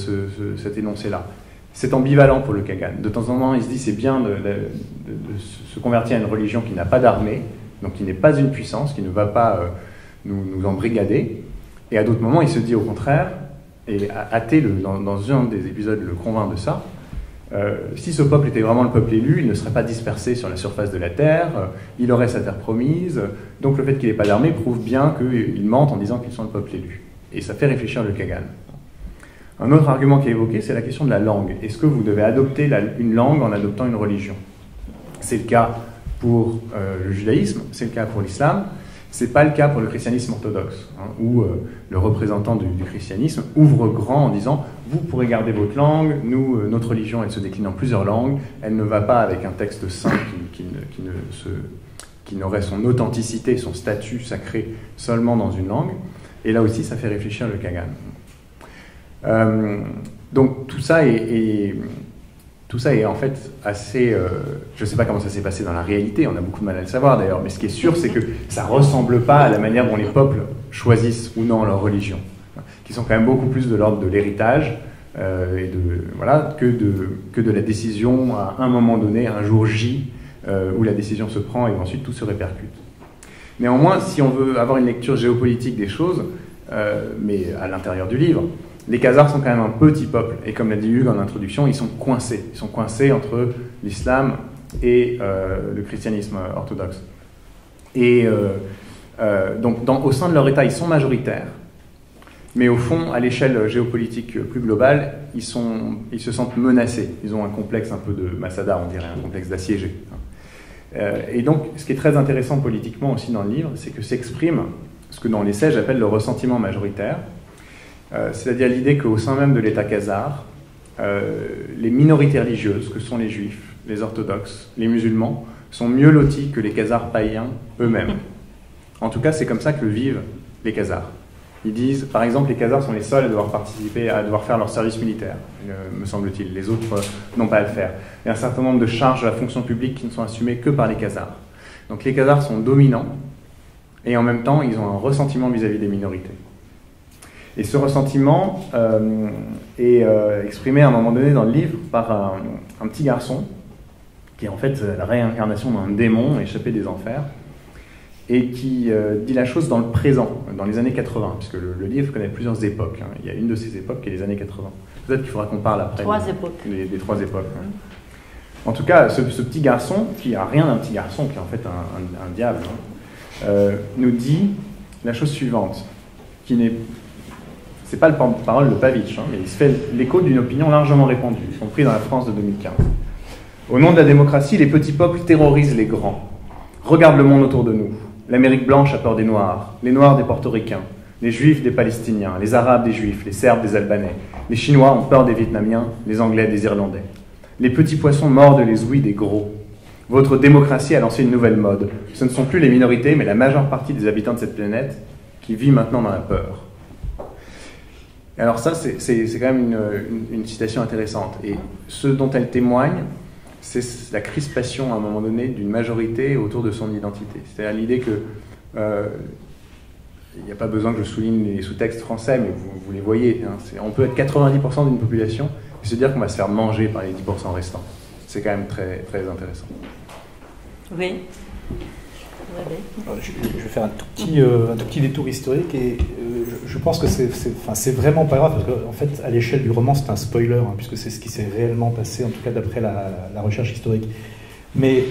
cet énoncé-là? C'est ambivalent pour le Kagan. De temps en temps, il se dit c'est bien de se convertir à une religion qui n'a pas d'armée, donc qui n'est pas une puissance, qui ne va pas nous embrigader. Et à d'autres moments, il se dit au contraire, et Athée, dans un des épisodes, le convainc de ça, si ce peuple était vraiment le peuple élu, il ne serait pas dispersé sur la surface de la terre, il aurait sa terre promise, donc le fait qu'il n'ait pas d'armée prouve bien qu'ils mentent en disant qu'ils sont le peuple élu. Et ça fait réfléchir le Kagan. Un autre argument qui est évoqué, c'est la question de la langue. Est-ce que vous devez adopter une langue en adoptant une religion? C'est le cas pour le judaïsme, c'est le cas pour l'islam, c'est pas le cas pour le christianisme orthodoxe, où le représentant du christianisme ouvre grand en disant « vous pourrez garder votre langue, nous, notre religion, elle se décline en plusieurs langues, elle ne va pas avec un texte saint qui n'aurait son authenticité, son statut sacré seulement dans une langue ». Et là aussi, ça fait réfléchir le Kagan. Donc tout ça est en fait assez... je ne sais pas comment ça s'est passé dans la réalité, on a beaucoup de mal à le savoir d'ailleurs, mais ce qui est sûr, c'est que ça ne ressemble pas à la manière dont les peuples choisissent ou non leur religion, qui sont quand même beaucoup plus de l'ordre de l'héritage que de la décision à un moment donné, un jour J, où la décision se prend et ensuite tout se répercute. Néanmoins, si on veut avoir une lecture géopolitique des choses, mais à l'intérieur du livre, les Khazars sont quand même un petit peuple, et comme l'a dit Hugues en introduction, ils sont coincés. Ils sont coincés entre l'islam et le christianisme orthodoxe. Et donc, au sein de leur État, ils sont majoritaires. Mais au fond, à l'échelle géopolitique plus globale, ils se sentent menacés. Ils ont un complexe un peu de Masada, on dirait, un complexe d'assiégé. Et donc, ce qui est très intéressant politiquement aussi dans le livre, c'est que s'exprime ce que dans l'essai j'appelle le ressentiment majoritaire, c'est-à-dire l'idée qu'au sein même de l'État khazar, les minorités religieuses, que sont les juifs, les orthodoxes, les musulmans, sont mieux lotis que les khazars païens eux-mêmes. En tout cas, c'est comme ça que vivent les khazars. Ils disent, par exemple, les khazars sont les seuls à devoir participer, à devoir faire leur service militaire, me semble-t-il. Les autres n'ont pas à le faire. Il y a un certain nombre de charges de la fonction publique qui ne sont assumées que par les khazars. Donc les khazars sont dominants, et en même temps, ils ont un ressentiment vis-à-vis des minorités. Et ce ressentiment est exprimé à un moment donné dans le livre par un petit garçon, qui est en fait la réincarnation d'un démon échappé des enfers, et qui dit la chose dans le présent, dans les années 80, puisque le livre connaît plusieurs époques. Hein. Il y a une de ces époques qui est les années 80. Peut-être qu'il faudra qu'on parle après des trois époques. Hein. En tout cas, ce petit garçon, qui n'a rien d'un petit garçon, qui est en fait un diable, hein, nous dit la chose suivante, qui n'est... C'est pas le porte-parole de Pavic, hein, mais il se fait l'écho d'une opinion largement répandue, y compris dans la France de 2015. Au nom de la démocratie, les petits peuples terrorisent les grands. Regarde le monde autour de nous. L'Amérique blanche a peur des Noirs, les Noirs des Portoricains, les Juifs des Palestiniens, les Arabes des Juifs, les Serbes des Albanais. Les Chinois ont peur des Vietnamiens, les Anglais des Irlandais. Les petits poissons mordent les ouïes des gros. Votre démocratie a lancé une nouvelle mode. Ce ne sont plus les minorités, mais la majeure partie des habitants de cette planète qui vit maintenant dans la peur. Alors ça, c'est quand même une citation intéressante. Et ce dont elle témoigne, c'est la crispation à un moment donné d'une majorité autour de son identité. C'est-à-dire l'idée que, il n'y a pas besoin que je souligne les sous-textes français, mais vous les voyez, hein, on peut être 90% d'une population et se dire qu'on va se faire manger par les 10% restants. C'est quand même très, très intéressant. Oui. Je vais faire un tout petit détour historique et je pense que c'est vraiment pas grave parce qu'en fait à l'échelle du roman c'est un spoiler hein, puisque c'est ce qui s'est réellement passé en tout cas d'après la recherche historique. Mais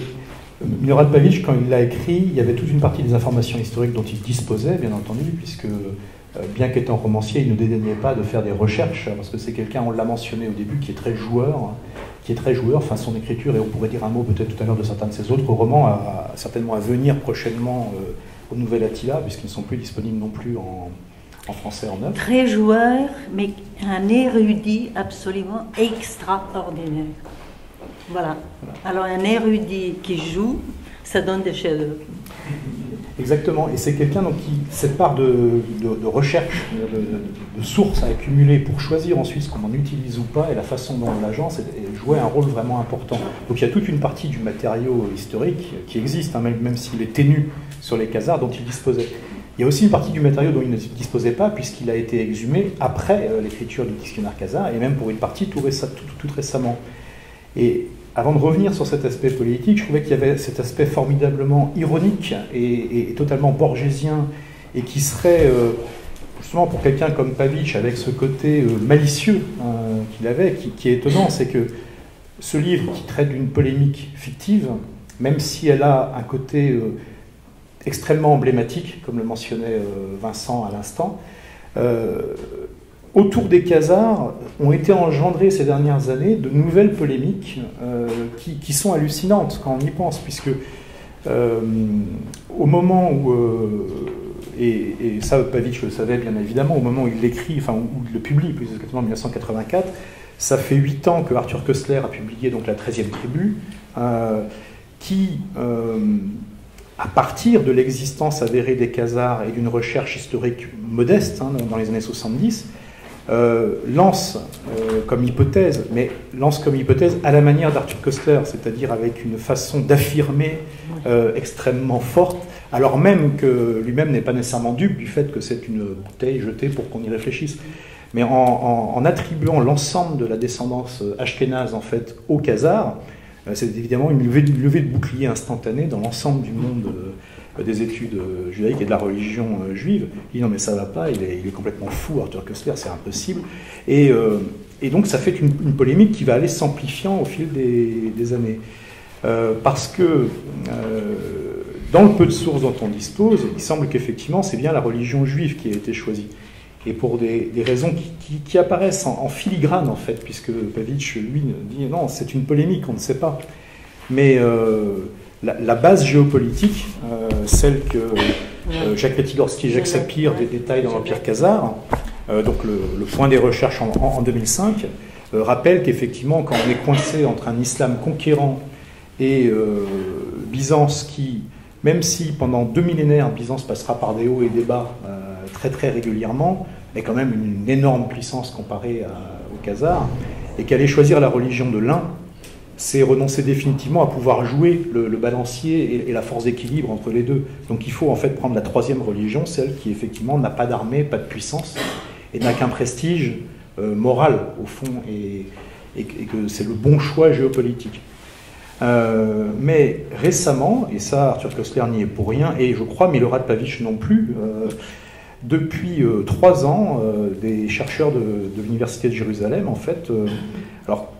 Milorad Pavic, quand il l'a écrit, il y avait toute une partie des informations historiques dont il disposait bien entendu, puisque bien qu'étant romancier il ne dédaignait pas de faire des recherches parce que c'est quelqu'un, on l'a mentionné au début, qui est très joueur, enfin son écriture, et on pourrait dire un mot peut-être tout à l'heure de certains de ses autres romans, a certainement à venir prochainement au Nouvel Attila, puisqu'ils ne sont plus disponibles non plus en français en œuvre. Très joueur, mais un érudit absolument extraordinaire. Voilà. Alors un érudit qui joue, ça donne des chefs-d'œuvre. Exactement, et c'est quelqu'un donc, qui, cette part de recherche, de sources à accumuler pour choisir ensuite ce qu'on en utilise ou pas, et la façon dont on l'agence, jouait un rôle vraiment important. Donc il y a toute une partie du matériau historique qui existe, hein, même s'il est ténu sur les khazars dont il disposait. Il y a aussi une partie du matériau dont il ne disposait pas, puisqu'il a été exhumé après l'écriture du dictionnaire khazar, et même pour une partie tout récemment. Et avant de revenir sur cet aspect politique, je trouvais qu'il y avait cet aspect formidablement ironique et totalement borgésien, et qui serait, justement pour quelqu'un comme Pavic, avec ce côté malicieux qu'il avait, qui est étonnant, c'est que ce livre qui traite d'une polémique fictive, même si elle a un côté extrêmement emblématique, comme le mentionnait Vincent à l'instant, autour des khazars ont été engendrées ces dernières années de nouvelles polémiques qui sont hallucinantes quand on y pense, puisque au moment où, et ça Pavic le savait bien évidemment, au moment où il l'écrit, enfin où il le publie, plus exactement en 1984, ça fait 8 ans que Arthur Koestler a publié donc la 13e tribu, qui, à partir de l'existence avérée des khazars et d'une recherche historique modeste dans les années 70, lance comme hypothèse, mais lance comme hypothèse à la manière d'Arthur Koestler, c'est-à-dire avec une façon d'affirmer extrêmement forte, alors même que lui-même n'est pas nécessairement dupe du fait que c'est une bouteille jetée pour qu'on y réfléchisse, mais en attribuant l'ensemble de la descendance ashkénaze en fait aux khazars, c'est évidemment une levée de bouclier instantanée dans l'ensemble du monde des études judaïques et de la religion juive. Il dit non mais ça va pas, il est complètement fou Arthur Koestler, c'est impossible. Et donc ça fait une polémique qui va aller s'amplifiant au fil des années. Parce que dans le peu de sources dont on dispose, il semble qu'effectivement c'est bien la religion juive qui a été choisie. et pour des raisons qui apparaissent en filigrane, en fait, puisque Pavich, lui, dit non, c'est une polémique, on ne sait pas. Mais la base géopolitique, celle que Jacques Lettigorski et Jacques Sapir détaillent dans l'Empire khazar, donc le point des recherches en 2005, rappelle qu'effectivement, quand on est coincé entre un islam conquérant et Byzance qui, même si pendant 2 millénaires, Byzance passera par des hauts et des bas très très régulièrement, est quand même une énorme puissance comparée aux Khazars, et qu'aller choisir la religion de l'un, c'est renoncer définitivement à pouvoir jouer le balancier et la force d'équilibre entre les deux. Donc il faut en fait prendre la troisième religion, celle qui effectivement n'a pas d'armée, pas de puissance, et n'a qu'un prestige moral au fond, et que c'est le bon choix géopolitique. Mais récemment, et ça Arthur Koestler n'y est pour rien, et je crois Milorad Pavich non plus, depuis 3 ans, des chercheurs de l'Université de Jérusalem, en fait, alors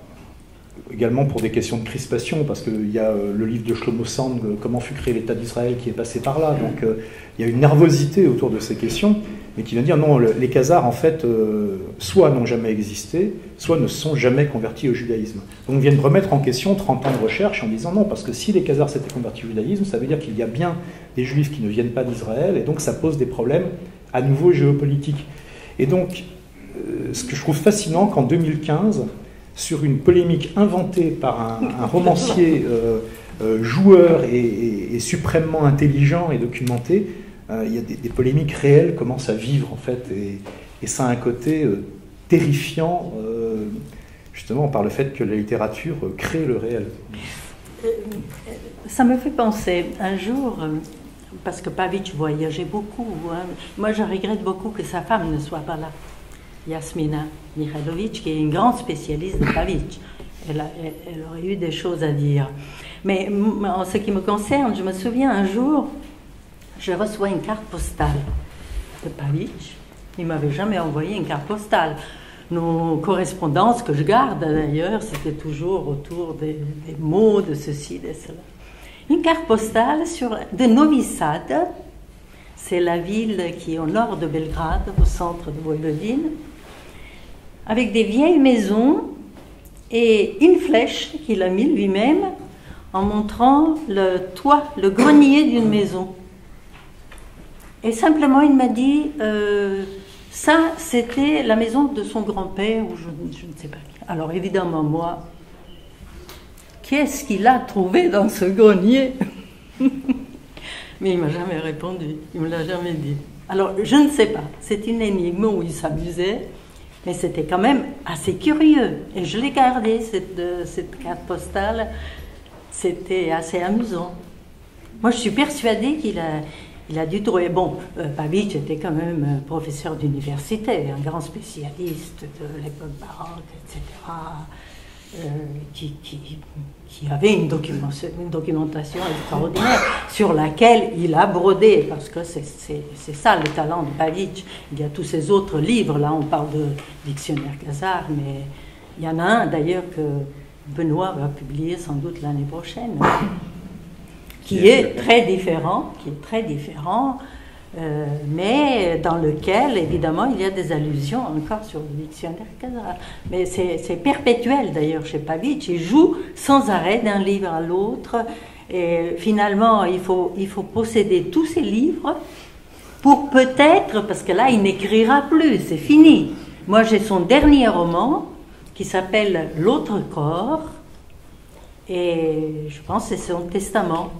également pour des questions de crispation, parce qu'il y a le livre de Shlomo Sand, Comment fut créé l'État d'Israël, qui est passé par là, donc il y a une nervosité autour de ces questions, mais qui vient dire non, les Khazars, en fait, soit n'ont jamais existé, soit ne se sont jamais convertis au judaïsme. Donc viennent remettre en question 30 ans de recherche en disant non, parce que si les Khazars s'étaient convertis au judaïsme, ça veut dire qu'il y a bien des juifs qui ne viennent pas d'Israël, et donc ça pose des problèmes à nouveau géopolitiques. Et donc, ce que je trouve fascinant, qu'en 2015, sur une polémique inventée par un romancier joueur et suprêmement intelligent et documenté, il y a des polémiques réelles commencent à vivre, en fait, et ça a un côté terrifiant, justement par le fait que la littérature crée le réel. Ça me fait penser, un jour, parce que Pavich voyageait beaucoup, hein, moi je regrette beaucoup que sa femme ne soit pas là, Yasmina Mikhailovich, qui est une grande spécialiste de Pavich. Elle aurait eu des choses à dire. Mais en ce qui me concerne, je me souviens un jour, je reçois une carte postale de Pavich. Il ne m'avait jamais envoyé une carte postale. Nos correspondances, que je garde d'ailleurs, c'était toujours autour des mots, de ceci, de cela. Une carte postale de Novi Sad, c'est la ville qui est au nord de Belgrade, au centre de Voïvodine, avec des vieilles maisons et une flèche qu'il a mise lui-même en montrant le toit, le grenier d'une maison. Et simplement, il m'a dit, ça, c'était la maison de son grand-père, ou je ne sais pas qui. Alors évidemment, moi, qu'est-ce qu'il a trouvé dans ce grenier? Mais il ne m'a jamais répondu, il ne me l'a jamais dit. Alors, je ne sais pas, c'est une énigme où il s'amusait, mais c'était quand même assez curieux. Et je l'ai gardée, cette carte postale, c'était assez amusant. Moi, je suis persuadée qu'il a dû trouver... Bon, Pavich était quand même professeur d'université, un grand spécialiste de l'époque baroque, etc., qui avait une documentation extraordinaire sur laquelle il a brodé, parce que c'est ça le talent de Pavich. Il y a tous ces autres livres, là on parle de dictionnaire khazar, mais il y en a un d'ailleurs que Benoît va publier sans doute l'année prochaine, qui est très différent, mais dans lequel, évidemment, il y a des allusions encore sur le dictionnaire khazar. Mais c'est perpétuel, d'ailleurs, chez Pavich. Il joue sans arrêt d'un livre à l'autre. Et finalement, il faut posséder tous ces livres pour peut-être, parce que là, il n'écrira plus, c'est fini. Moi, j'ai son dernier roman qui s'appelle « L'autre corps », et je pense que c'est son testament,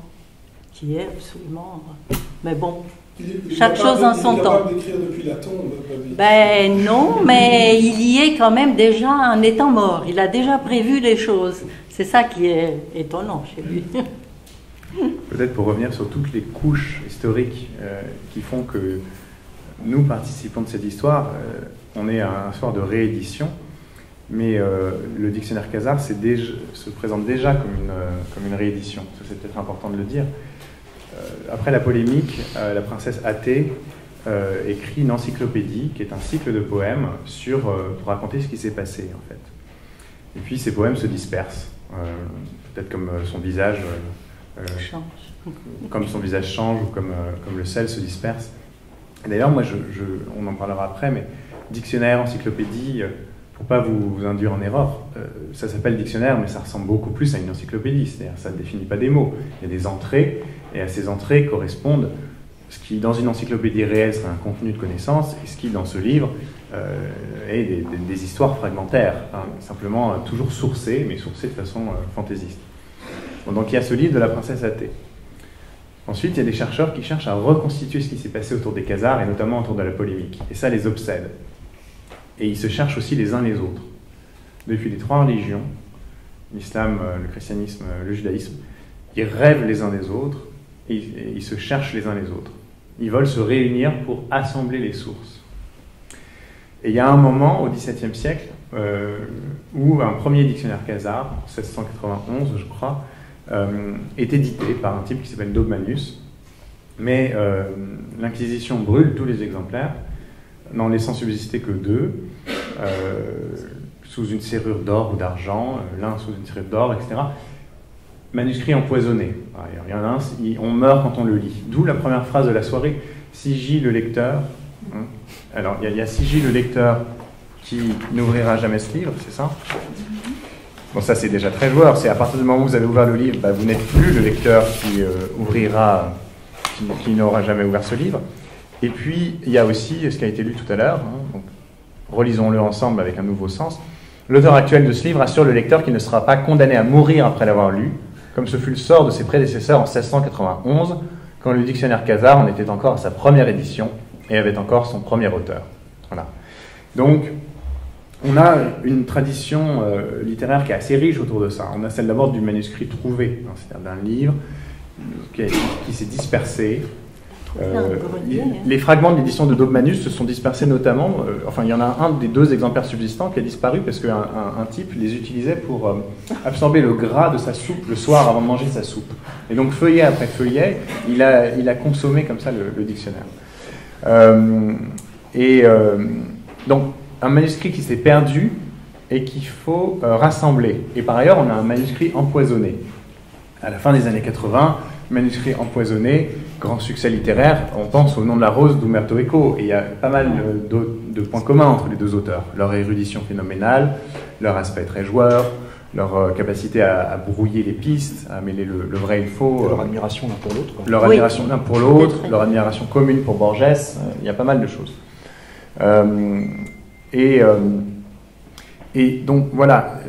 qui est absolument... Mais bon... Chaque chose en son temps. Il n'est pas capable d'écrire depuis la tombe. Ben non, mais il y est quand même déjà en étant mort. Il a déjà prévu les choses. C'est ça qui est étonnant chez lui. Peut-être pour revenir sur toutes les couches historiques qui font que nous, participants de cette histoire, on est à un sort de réédition, mais le dictionnaire khazar se présente déjà comme une réédition. Ça, c'est peut-être important de le dire. Après la polémique, la princesse athée écrit une encyclopédie qui est un cycle de poèmes pour raconter ce qui s'est passé en fait. Et puis ces poèmes se dispersent, peut-être comme son visage change, comme son visage change ou comme le sel se disperse. D'ailleurs, moi, on en parlera après, mais dictionnaire, encyclopédie, pour pas vous induire en erreur, ça s'appelle dictionnaire, mais ça ressemble beaucoup plus à une encyclopédie, c'est-à-dire ça ne définit pas des mots. Il y a des entrées, et à ces entrées correspondent ce qui, dans une encyclopédie réelle, serait un contenu de connaissance, et ce qui, dans ce livre, est des histoires fragmentaires, hein, simplement toujours sourcées, mais sourcées de façon fantaisiste. Bon, donc il y a ce livre de la princesse athée. Ensuite, il y a des chercheurs qui cherchent à reconstituer ce qui s'est passé autour des khazars, et notamment autour de la polémique. Et ça les obsède. Et ils se cherchent aussi les uns les autres. Depuis les trois religions, l'islam, le christianisme, le judaïsme, ils rêvent les uns des autres, et ils se cherchent les uns les autres. Ils veulent se réunir pour assembler les sources. Et il y a un moment, au XVIIe siècle, où un premier dictionnaire khazar, en 1691, je crois, est édité par un type qui s'appelle Dobmanus, mais l'Inquisition brûle tous les exemplaires, n'en laissant subsister que deux, sous une serrure d'or ou d'argent, l'un sous une serrure d'or, etc. Manuscrit empoisonné. Il y en a un, on meurt quand on le lit. D'où la première phrase de la soirée, Sigi le lecteur. Alors, il y a Sigi le lecteur qui n'ouvrira jamais ce livre, c'est ça? Bon, ça c'est déjà très joueur, c'est à partir du moment où vous avez ouvert le livre, vous n'êtes plus le lecteur qui ouvrira, qui n'aura jamais ouvert ce livre. Et puis, il y a aussi ce qui a été lu tout à l'heure, donc relisons-le ensemble avec un nouveau sens. L'auteur actuel de ce livre assure le lecteur qu'il ne sera pas condamné à mourir après l'avoir lu, comme ce fut le sort de ses prédécesseurs en 1691, quand le dictionnaire khazar en était encore à sa première édition et avait encore son premier auteur. Voilà. Donc, on a une tradition littéraire qui est assez riche autour de ça. On a celle d'abord du manuscrit trouvé, c'est-à-dire d'un livre qui s'est dispersé. Les fragments de l'édition de Dobmanus se sont dispersés notamment, enfin il y en a un des deux exemplaires subsistants qui a disparu parce qu'un type les utilisait pour absorber le gras de sa soupe le soir avant de manger sa soupe. Et donc feuillet après feuillet, il a consommé comme ça le dictionnaire. Donc un manuscrit qui s'est perdu et qu'il faut rassembler. Et par ailleurs, on a un manuscrit empoisonné. À la fin des années 80, manuscrit empoisonné, grand succès littéraire, on pense au Nom de la rose d'Umberto Eco, et il y a pas mal de points communs entre les deux auteurs. Leur érudition phénoménale, leur aspect très joueur, leur capacité à brouiller les pistes, à mêler le vrai et le faux. Leur admiration l'un pour l'autre. Leur admiration l'un pour l'autre, leur admiration commune pour Borges, il y a pas mal de choses. Et donc voilà,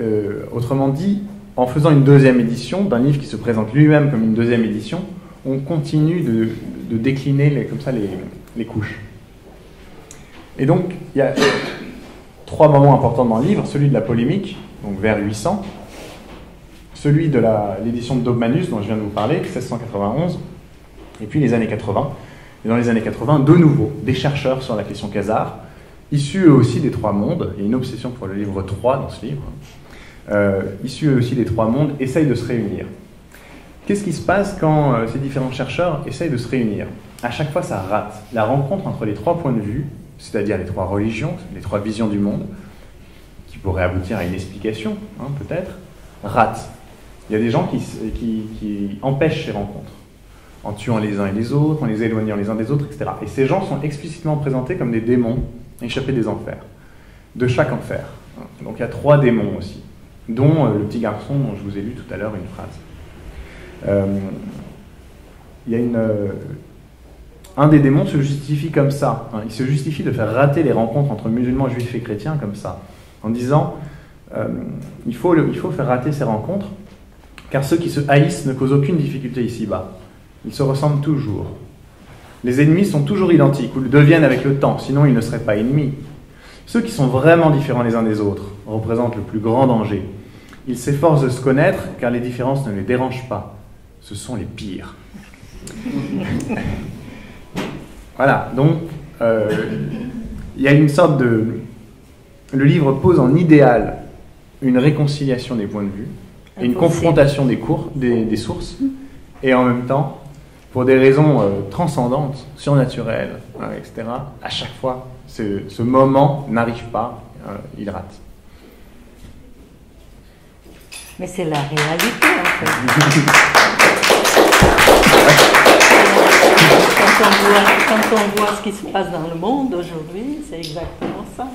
autrement dit, en faisant une deuxième édition d'un livre qui se présente lui-même comme une deuxième édition, on continue de décliner comme ça les couches. Et donc, il y a trois moments importants dans le livre, celui de la polémique, donc vers 800, celui de l'édition de Dobmanus, dont je viens de vous parler, 1691, et puis les années 80. Et dans les années 80, de nouveau, des chercheurs sur la question khazar, issus eux aussi des trois mondes, il y a une obsession pour le livre 3 dans ce livre, issus eux aussi des trois mondes, essayent de se réunir. Qu'est-ce qui se passe quand ces différents chercheurs essayent de se réunir? À chaque fois, ça rate. La rencontre entre les trois points de vue, c'est-à-dire les trois religions, les trois visions du monde, qui pourraient aboutir à une explication, peut-être, rate. Il y a des gens qui empêchent ces rencontres, en tuant les uns et les autres, en les éloignant les uns des autres, etc. Et ces gens sont explicitement présentés comme des démons échappés des enfers, de chaque enfer. Donc il y a trois démons aussi, dont le petit garçon dont je vous ai lu tout à l'heure une phrase. Il y a un des démons se justifie comme ça, il se justifie de faire rater les rencontres entre musulmans, juifs et chrétiens comme ça, en disant il faut faire rater ces rencontres, car ceux qui se haïssent ne causent aucune difficulté ici-bas. Ils se ressemblent toujours. Les ennemis sont toujours identiques, ou le deviennent avec le temps, sinon ils ne seraient pas ennemis. Ceux qui sont vraiment différents les uns des autres représentent le plus grand danger. Ils s'efforcent de se connaître, car les différences ne les dérangent pas. Ce sont les pires. Voilà, donc, il y a une sorte de... Le livre pose en idéal une réconciliation des points de vue, et une confrontation des sources, et en même temps, pour des raisons transcendantes, surnaturelles, etc., à chaque fois, ce moment n'arrive pas, il rate. Mais c'est la réalité, en fait. Quand on voit ce qui se passe dans le monde aujourd'hui, c'est exactement ça.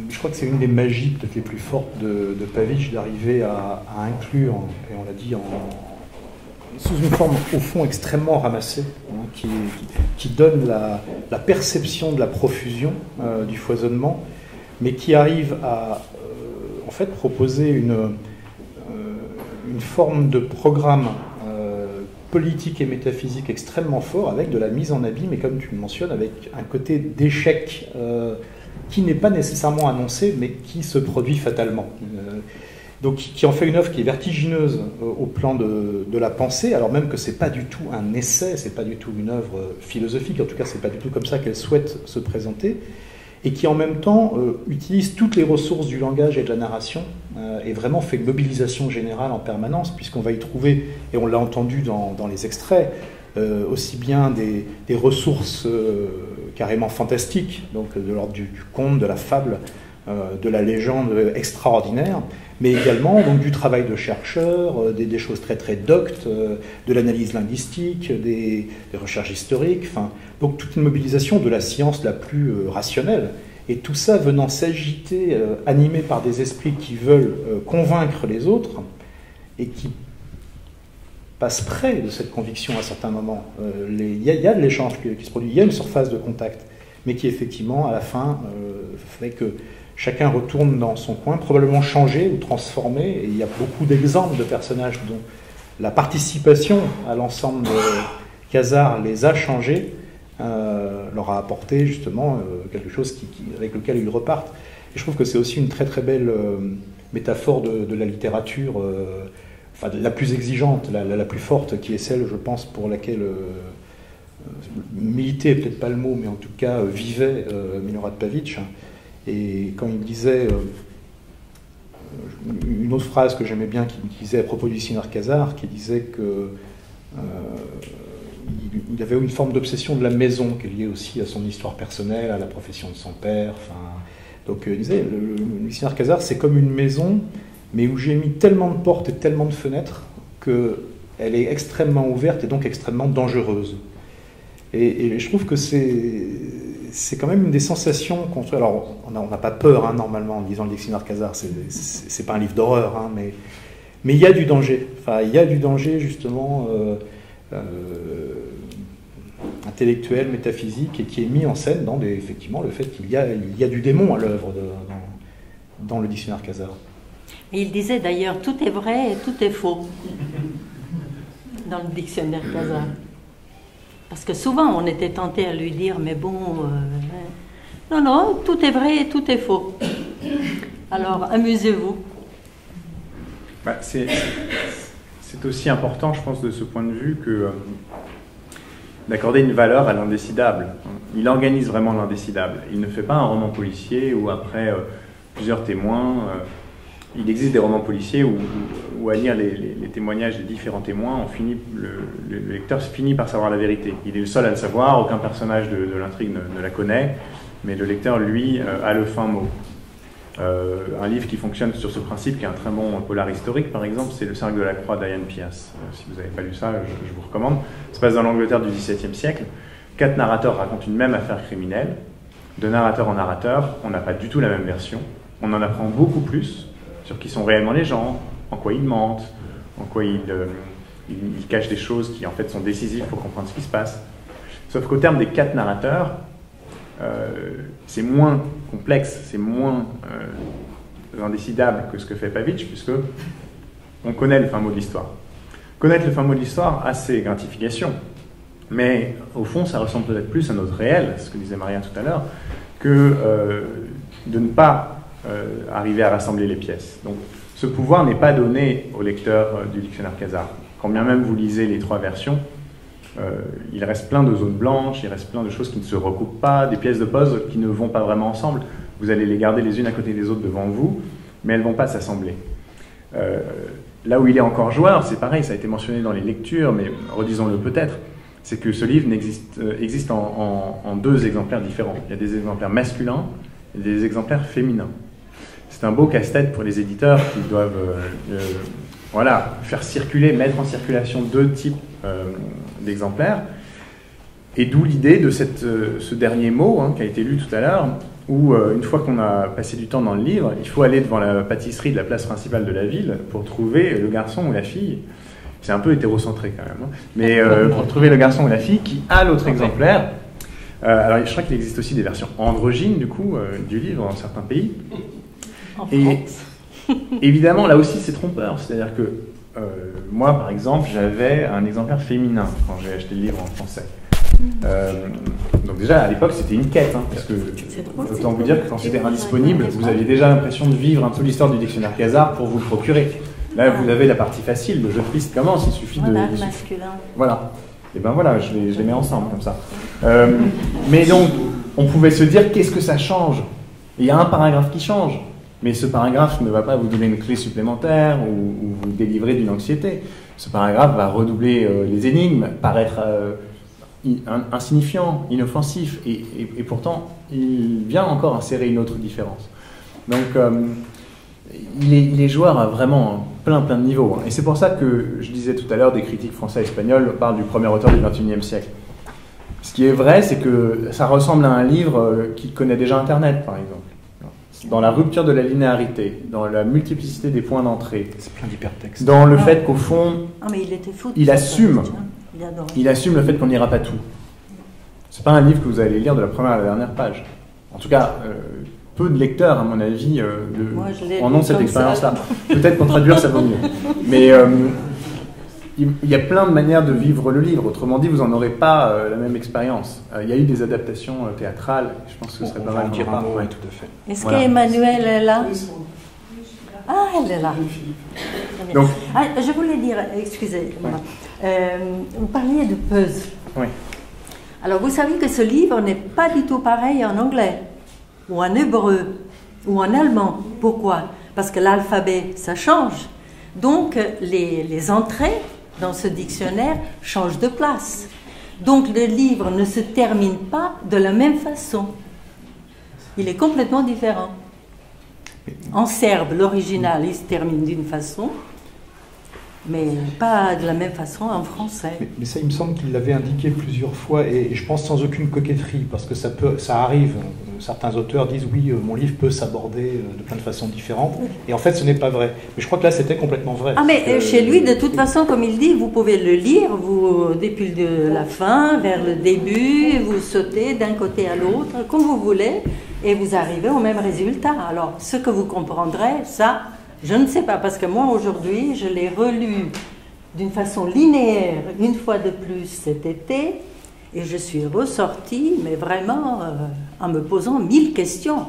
Je crois que c'est une des magies peut-être les plus fortes de Pavich d'arriver à inclure, et on l'a dit, sous une forme au fond extrêmement ramassée, hein, qui donne la perception de la profusion, du foisonnement, mais qui arrive à en fait proposer une forme de programme politique et métaphysique extrêmement fort, avec de la mise en abîme, et comme tu le mentionnes, avec un côté d'échec qui n'est pas nécessairement annoncé, mais qui se produit fatalement. Donc qui en fait une œuvre qui est vertigineuse au plan de la pensée, alors même que c'est pas du tout un essai, c'est pas du tout une œuvre philosophique, en tout cas c'est pas du tout comme ça qu'elle souhaite se présenter, et qui en même temps utilise toutes les ressources du langage et de la narration, et vraiment fait une mobilisation générale en permanence, puisqu'on va y trouver, et on l'a entendu dans les extraits, aussi bien des ressources carrément fantastiques, donc de l'ordre du conte, de la fable, de la légende extraordinaire, mais également donc, du travail de chercheur, des choses très très doctes, de l'analyse linguistique, des recherches historiques, enfin, donc toute une mobilisation de la science la plus rationnelle, et tout ça venant s'agiter, animé par des esprits qui veulent convaincre les autres, et qui passent près de cette conviction à certains moments. Il y a de l'échange qui se produit, il y a une surface de contact, mais qui effectivement, à la fin, fait que chacun retourne dans son coin, probablement changé ou transformé, et il y a beaucoup d'exemples de personnages dont la participation à l'ensemble de Quasar les a changés, leur a apporté justement quelque chose avec lequel ils repartent. Et je trouve que c'est aussi une très très belle métaphore de la littérature, enfin la plus exigeante, la plus forte, qui est celle, je pense, pour laquelle militait, peut-être pas le mot, mais en tout cas vivait Milorad Pavić. Et quand il disait, une autre phrase que j'aimais bien, qu'il disait à propos du dictionnaire Quasar, qui disait que il avait une forme d'obsession de la maison, qui est liée aussi à son histoire personnelle, à la profession de son père. Enfin, donc il disait, le dictionnaire Quasar, c'est comme une maison, mais où j'ai mis tellement de portes et tellement de fenêtres qu'elle est extrêmement ouverte et donc extrêmement dangereuse. Et je trouve que c'est quand même une des sensations qu'on... Alors, on n'a pas peur, hein, normalement, en lisant le dictionnaire Quasar, c'est pas un livre d'horreur, hein, mais il y a du danger. Enfin, il y a du danger, justement, intellectuel, métaphysique, et qui est mis en scène dans, effectivement, le fait qu'il y a du démon à l'œuvre dans le dictionnaire Quasar. Et il disait d'ailleurs, tout est vrai et tout est faux, dans le dictionnaire Quasar. Parce que souvent, on était tenté à lui dire, mais bon, non, tout est vrai et tout est faux. Alors, amusez-vous. Bah, c'est aussi important, je pense, de ce point de vue, que d'accorder une valeur à l'indécidable. Il organise vraiment l'indécidable. Il ne fait pas un roman policier où, après plusieurs témoins, il existe des romans policiers où à lire les témoignages des différents témoins, le lecteur finit par savoir la vérité. Il est le seul à le savoir, aucun personnage de l'intrigue ne la connaît, mais le lecteur, lui, a le fin mot. Un livre qui fonctionne sur ce principe, qui est un très bon polar historique, par exemple, c'est Le Cercle de la Croix d'Ian Pias. Si vous n'avez pas lu ça, je vous recommande. Ça se passe dans l'Angleterre du XVIIe siècle. 4 narrateurs racontent une même affaire criminelle. De narrateur en narrateur, on n'a pas du tout la même version. On en apprend beaucoup plus sur qui sont réellement les gens, en quoi ils mentent, en quoi ils cachent des choses qui en fait sont décisives pour comprendre ce qui se passe. Sauf qu'au terme des 4 narrateurs, c'est moins complexe, c'est moins indécidable que ce que fait Pavić, puisque on connaît le fin mot de l'histoire. Connaître le fin mot de l'histoire a ses gratifications, mais au fond ça ressemble peut-être plus à notre réel, ce que disait Maria tout à l'heure, que de ne pas arriver à rassembler les pièces. Donc ce pouvoir n'est pas donné au lecteur du dictionnaire Quasar. Quand bien même vous lisez les 3 versions, il reste plein de zones blanches, il reste plein de choses qui ne se recoupent pas, des pièces de puzzle qui ne vont pas vraiment ensemble. Vous allez les garder les unes à côté des autres devant vous, mais elles ne vont pas s'assembler. Là où il est encore joueur, c'est pareil, ça a été mentionné dans les lectures, mais redisons-le peut-être, c'est que ce livre existe en 2 exemplaires différents. Il y a des exemplaires masculins et des exemplaires féminins. C'est un beau casse-tête pour les éditeurs qui doivent faire circuler, mettre en circulation 2 types d'exemplaires. Et d'où l'idée de ce dernier mot qui a été lu tout à l'heure, où une fois qu'on a passé du temps dans le livre, il faut aller devant la pâtisserie de la place principale de la ville pour trouver le garçon ou la fille. C'est un peu hétérocentré quand même, mais pour trouver le garçon ou la fille qui a l'autre exemplaire. Alors je crois qu'il existe aussi des versions androgynes du coup du livre dans certains pays. Et évidemment là aussi c'est trompeur, c'est-à-dire que moi par exemple j'avais un exemplaire féminin quand j'ai acheté le livre en français. Donc déjà à l'époque c'était une quête, parce que autant vous dire que quand c'était indisponible, vous aviez déjà l'impression de vivre un peu l'histoire du dictionnaire Khazar pour vous le procurer. Là vous avez la partie facile, le jeu de piste commence, il suffit de... masculin. Voilà. Et ben voilà, je les mets ensemble comme ça. Mais donc on pouvait se dire qu'est-ce que ça change. Il y a un paragraphe qui change, mais ce paragraphe ne va pas vous donner une clé supplémentaire ou vous délivrer d'une anxiété. Ce paragraphe va redoubler les énigmes, paraître insignifiant, inoffensif, et pourtant il vient encore insérer une autre différence. Donc il est joueur à vraiment plein de niveaux. Et c'est pour ça que je disais tout à l'heure des critiques français et espagnols parlent du premier auteur du XXIe siècle. Ce qui est vrai, c'est que ça ressemble à un livre qui connaît déjà Internet, par exemple. Dans la rupture de la linéarité, dans la multiplicité des points d'entrée, c'est plein d'hypertextes. Dans le fait qu'au fond, mais il était fou, il assume le fait qu'on n'ira pas tout. C'est pas un livre que vous allez lire de la première à la dernière page. En tout cas, peu de lecteurs, à mon avis, en ont cette expérience-là. Peut-être qu'en traduire, ça vaut mieux. Mais il y a plein de manières de vivre le livre. Autrement dit, vous n'en aurez pas la même expérience. Il y a eu des adaptations théâtrales. Je pense que ce serait pas mal. Dire un mot, oui, tout à fait. Est-ce qu'Emmanuel est là? Ah, elle est là. Donc, je voulais dire, excusez-moi, vous parliez de puzzle. Oui. Alors, vous savez que ce livre n'est pas du tout pareil en anglais, ou en hébreu, ou en allemand. Pourquoi? Parce que l'alphabet, ça change. Donc, les entrées dans ce dictionnaire changent de place. Donc, le livre ne se termine pas de la même façon. Il est complètement différent. En serbe, l'original, il se termine d'une façon, mais pas de la même façon en français. Mais ça, il me semble qu'il l'avait indiqué plusieurs fois, et je pense sans aucune coquetterie, parce que ça arrive. Certains auteurs disent oui, mon livre peut s'aborder de plein de façons différentes, et en fait, ce n'est pas vrai. Mais je crois que là, c'était complètement vrai. Ah, mais chez lui, de toute façon, comme il dit, vous pouvez le lire, depuis la fin vers le début, vous sautez d'un côté à l'autre, comme vous voulez, et vous arrivez au même résultat. Alors, ce que vous comprendrez, ça, je ne sais pas, parce que moi, aujourd'hui, je l'ai relu d'une façon linéaire, une fois de plus cet été, et je suis ressortie, mais vraiment en me posant 1000 questions.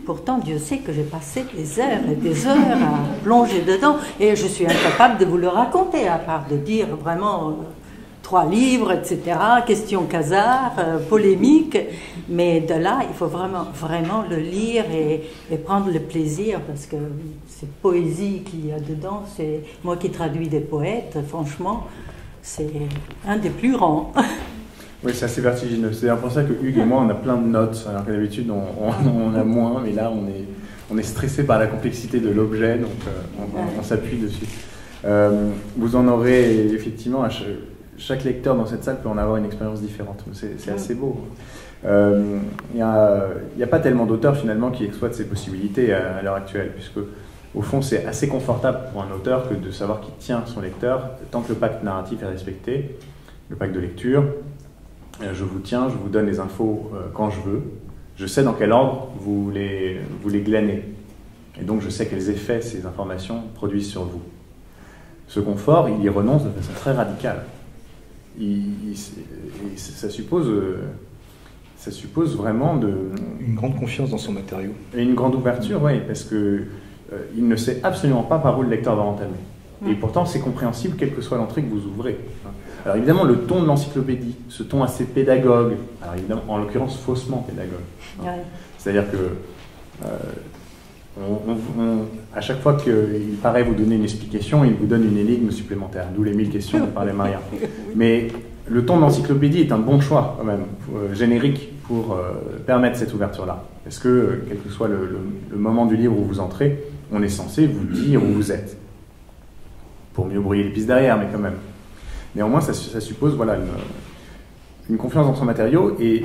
Pourtant, Dieu sait que j'ai passé des heures et des heures à plonger dedans, et je suis incapable de vous le raconter, à part de dire vraiment 3 livres, etc., questions Khazar, polémiques, mais de là, il faut vraiment le lire et prendre le plaisir, parce que cette poésie qu'il y a dedans, c'est moi qui traduis des poètes, franchement, c'est un des plus grands. Oui, c'est assez vertigineux. C'est pour ça que Hugues et moi, on a plein de notes, alors que d'habitude, on a moins, mais là, on est stressé par la complexité de l'objet, donc on s'appuie dessus. Vous en aurez, effectivement, chaque lecteur dans cette salle peut en avoir une expérience différente. C'est assez beau. Il n'y a pas tellement d'auteurs, finalement, qui exploitent ces possibilités à l'heure actuelle, puisque, au fond, c'est assez confortable pour un auteur que de savoir qu'il tient son lecteur, tant que le pacte narratif est respecté, le pacte de lecture. Je vous tiens, je vous donne les infos quand je veux. Je sais dans quel ordre vous les glanez. Et donc, je sais quels effets ces informations produisent sur vous. Ce confort, il y renonce de façon très radicale. Ça suppose vraiment une grande confiance dans son matériau. Et une grande ouverture, oui, parce que il ne sait absolument pas par où le lecteur va entamer. Et pourtant, c'est compréhensible, quelle que soit l'entrée que vous ouvrez. Alors évidemment, le ton de l'encyclopédie, ce ton assez pédagogue, alors évidemment, en l'occurrence, faussement pédagogue. Ouais. C'est-à-dire que à chaque fois qu'il paraît vous donner une explication, il vous donne une énigme supplémentaire, d'où les 1000 questions dont parlait Maria. Mais le ton de l'encyclopédie est un bon choix, quand même, générique, pour permettre cette ouverture-là. Parce que, quel que soit le moment du livre où vous entrez, on est censé vous dire où vous êtes. Pour mieux brouiller les pistes derrière, mais quand même. Néanmoins, ça suppose voilà, une confiance dans son matériau, et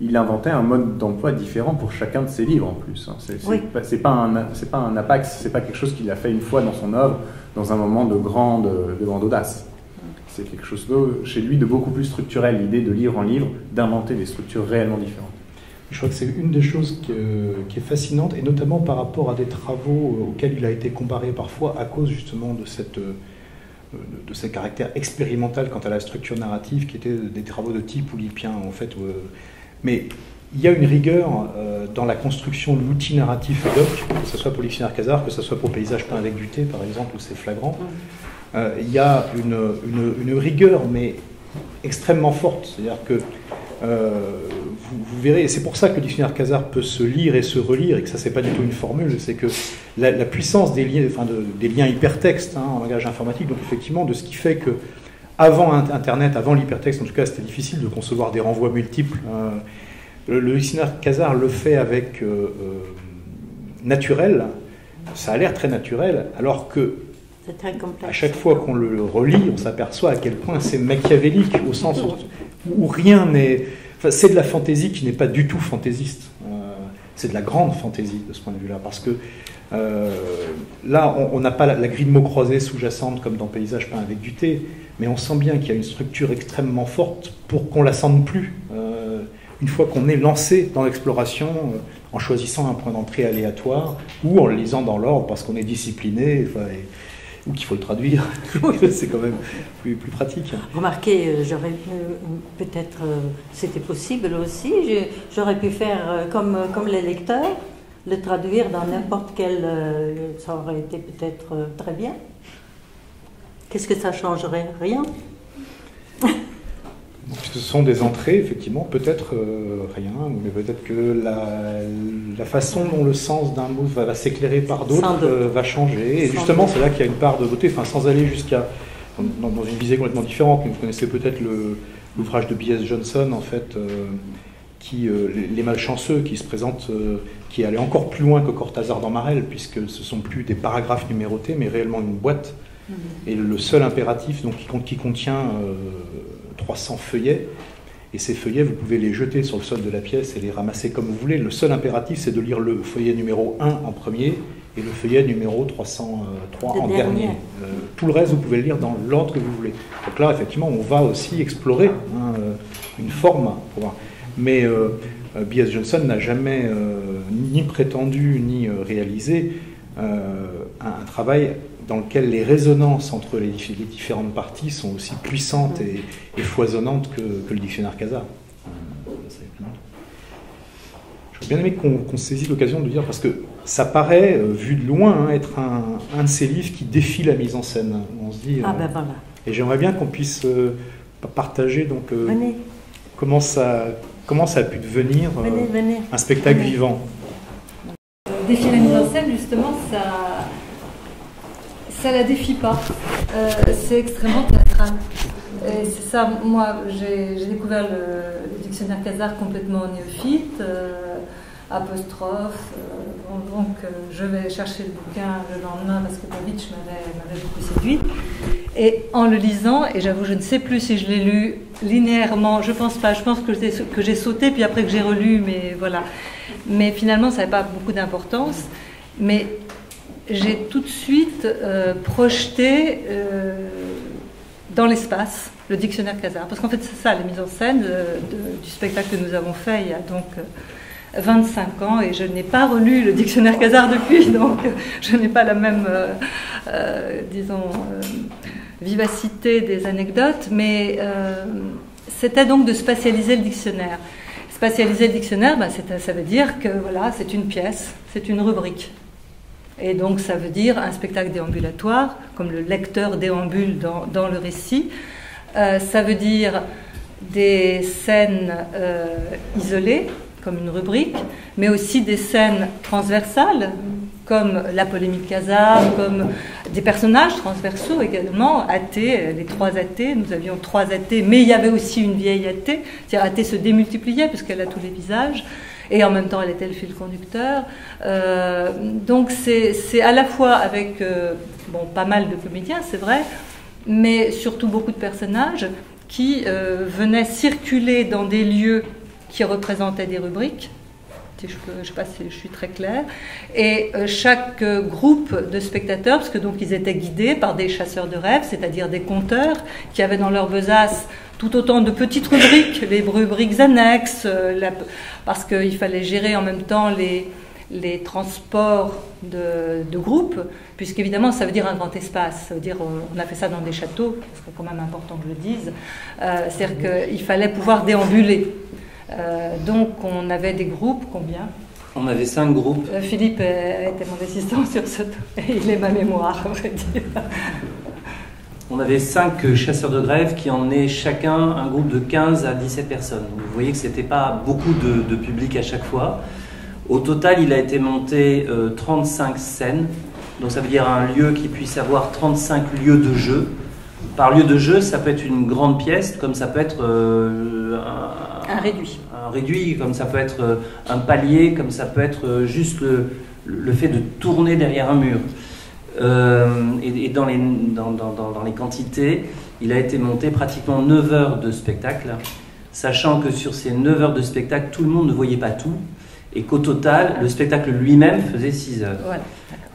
il inventait un mode d'emploi différent pour chacun de ses livres en plus. C'est pas un apax, c'est pas quelque chose qu'il a fait une fois dans son œuvre, dans un moment de grande audace. C'est quelque chose chez lui de beaucoup plus structurel, l'idée de lire en livre, d'inventer des structures réellement différentes. Je crois que c'est une des choses qui est fascinante, et notamment par rapport à des travaux auxquels il a été comparé parfois à cause justement de ce caractère expérimental quant à la structure narrative, qui étaient des travaux de type oulipien en fait. Mais il y a une rigueur dans la construction de l'outil narratif ad hoc, que ce soit pour le dictionnaire Casar, que ce soit pour Paysage peint avec du thé par exemple, où c'est flagrant. Il y a une rigueur, mais extrêmement forte. C'est-à-dire que vous verrez, et c'est pour ça que le dictionnaire Casar peut se lire et se relire, et que ça, c'est pas du tout une formule, c'est que la puissance des liens, des liens hypertextes en langage informatique, donc effectivement, de ce qui fait que avant Internet, avant l'hypertexte, en tout cas, c'était difficile de concevoir des renvois multiples. Le dictionnaire Casar le fait avec naturel, ça a l'air très naturel, alors que à chaque fois qu'on le relit, on s'aperçoit à quel point c'est machiavélique, au sens où rien n'est... Enfin, c'est de la fantaisie qui n'est pas du tout fantaisiste. C'est de la grande fantaisie de ce point de vue-là, parce que là, on n'a pas la grille de mots croisés sous-jacente comme dans Paysage peint avec du thé, mais on sent bien qu'il y a une structure extrêmement forte pour qu'on la sente plus. Une fois qu'on est lancé dans l'exploration, en choisissant un point d'entrée aléatoire, ou en le lisant dans l'ordre parce qu'on est discipliné, ou qu'il faut le traduire, c'est quand même plus pratique. Remarquez, j'aurais peut-être, c'était possible aussi, j'aurais pu faire comme les lecteurs, le traduire dans n'importe quel, ça aurait été peut-être très bien. Qu'est-ce que ça changerait? Rien. Ce sont des entrées, effectivement, peut-être rien, mais peut-être que la façon dont le sens d'un mot va s'éclairer par d'autres va changer. Et justement, c'est là qu'il y a une part de beauté, sans aller jusqu'à dans une visée complètement différente. Mais vous connaissez peut-être l'ouvrage de B.S. Johnson, en fait, Les Malchanceux, qui se présente, qui allait encore plus loin que Cortázar dans Marel, puisque ce ne sont plus des paragraphes numérotés, mais réellement une boîte. Et le seul impératif, donc, qui contient 300 feuillets, et ces feuillets, vous pouvez les jeter sur le sol de la pièce et les ramasser comme vous voulez. Le seul impératif, c'est de lire le feuillet numéro 1 en premier et le feuillet numéro 303 en dernier. Tout le reste, vous pouvez le lire dans l'ordre que vous voulez. Donc là, effectivement, on va aussi explorer une forme. Mais B.S. Johnson n'a jamais ni prétendu ni réalisé un travail dans lequel les résonances entre les différentes parties sont aussi puissantes et foisonnantes que le dictionnaire Casar. J'aurais bien aimé qu'on saisisse l'occasion de dire, parce que ça paraît, vu de loin, être un de ces livres qui défie la mise en scène. On se dit, ben voilà. Et j'aimerais bien qu'on puisse partager donc, comment ça a pu devenir un spectacle vivant. Défier la mise en scène, justement, ça la défie pas. C'est extrêmement théâtral. Et c'est ça, moi, j'ai découvert le dictionnaire Casar complètement néophyte, apostrophe. Donc, je vais chercher le bouquin le lendemain parce que Pavic m'avait beaucoup séduit. Et en le lisant, et j'avoue, je ne sais plus si je l'ai lu linéairement, je pense pas, je pense que j'ai sauté, puis après que j'ai relu, mais voilà. Mais finalement, ça n'avait pas beaucoup d'importance. Mais j'ai tout de suite projeté dans l'espace le dictionnaire Casar. Parce qu'en fait, c'est ça, la mise en scène du spectacle que nous avons fait il y a donc 25 ans, et je n'ai pas relu le dictionnaire Casar depuis, donc je n'ai pas la même, disons, vivacité des anecdotes, mais c'était donc de spatialiser le dictionnaire. Spatialiser le dictionnaire, ça veut dire que voilà, c'est une pièce, c'est une rubrique. Et donc ça veut dire un spectacle déambulatoire, comme le lecteur déambule dans le récit. Ça veut dire des scènes isolées, comme une rubrique, mais aussi des scènes transversales, comme la polémique Casar, comme des personnages transversaux également, athées, les 3 athées, nous avions 3 athées, mais il y avait aussi une vieille athée, c'est-à-dire athée se démultipliait puisqu'elle a tous les visages, et en même temps elle était le fil conducteur. Donc c'est à la fois avec pas mal de comédiens, c'est vrai, mais surtout beaucoup de personnages qui venaient circuler dans des lieux qui représentaient des rubriques. Je ne sais pas si je suis très claire. Et chaque groupe de spectateurs, parce que donc ils étaient guidés par des chasseurs de rêves, c'est-à-dire des conteurs qui avaient dans leur besace tout autant de petites rubriques, les rubriques annexes, parce qu'il fallait gérer en même temps les transports de groupes, puisqu'évidemment ça veut dire un grand espace, ça veut dire on a fait ça dans des châteaux, ce serait quand même important que je le dise, c'est-à-dire qu'il fallait pouvoir déambuler. Donc on avait des groupes, combien? On avait 5 groupes. Philippe était mon assistant sur ce et il est ma mémoire, à vrai dire. On avait 5 chasseurs de grève qui emmenaient chacun un groupe de 15 à 17 personnes. Vous voyez que ce n'était pas beaucoup de public à chaque fois. Au total, il a été monté 35 scènes. Donc ça veut dire un lieu qui puisse avoir 35 lieux de jeu. Par lieu de jeu, ça peut être une grande pièce, comme ça peut être un réduit. Un réduit, comme ça peut être un palier, comme ça peut être juste le fait de tourner derrière un mur. Et dans les quantités, il a été monté pratiquement 9 heures de spectacle, sachant que sur ces 9 heures de spectacle, tout le monde ne voyait pas tout, et qu'au total, le spectacle lui-même faisait 6 heures. Voilà.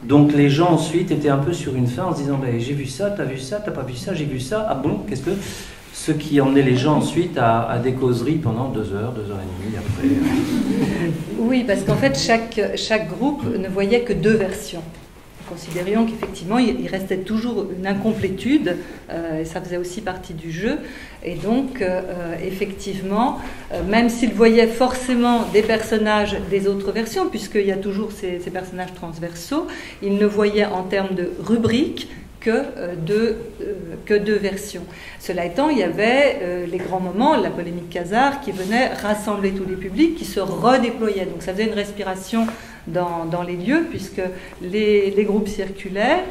Donc les gens ensuite étaient un peu sur une fin en se disant j'ai vu ça, t'as vu ça, t'as pas vu ça, j'ai vu ça, ah bon, qu'est-ce que... Ce qui emmenait les gens ensuite à des causeries pendant 2 heures, 2 heures et demie après. Oui, parce qu'en fait chaque groupe ne voyait que 2 versions. Nous considérions qu'effectivement il restait toujours une incomplétude, et ça faisait aussi partie du jeu. Et donc effectivement, même s'ils voyaient forcément des personnages des autres versions, puisqu'il y a toujours ces personnages transversaux, ils ne voyaient en termes de rubriques que deux versions. Cela étant, il y avait les grands moments, la polémique Khazar, qui venait rassembler tous les publics, qui se redéployaient. Donc ça faisait une respiration dans les lieux, puisque les groupes circulaient.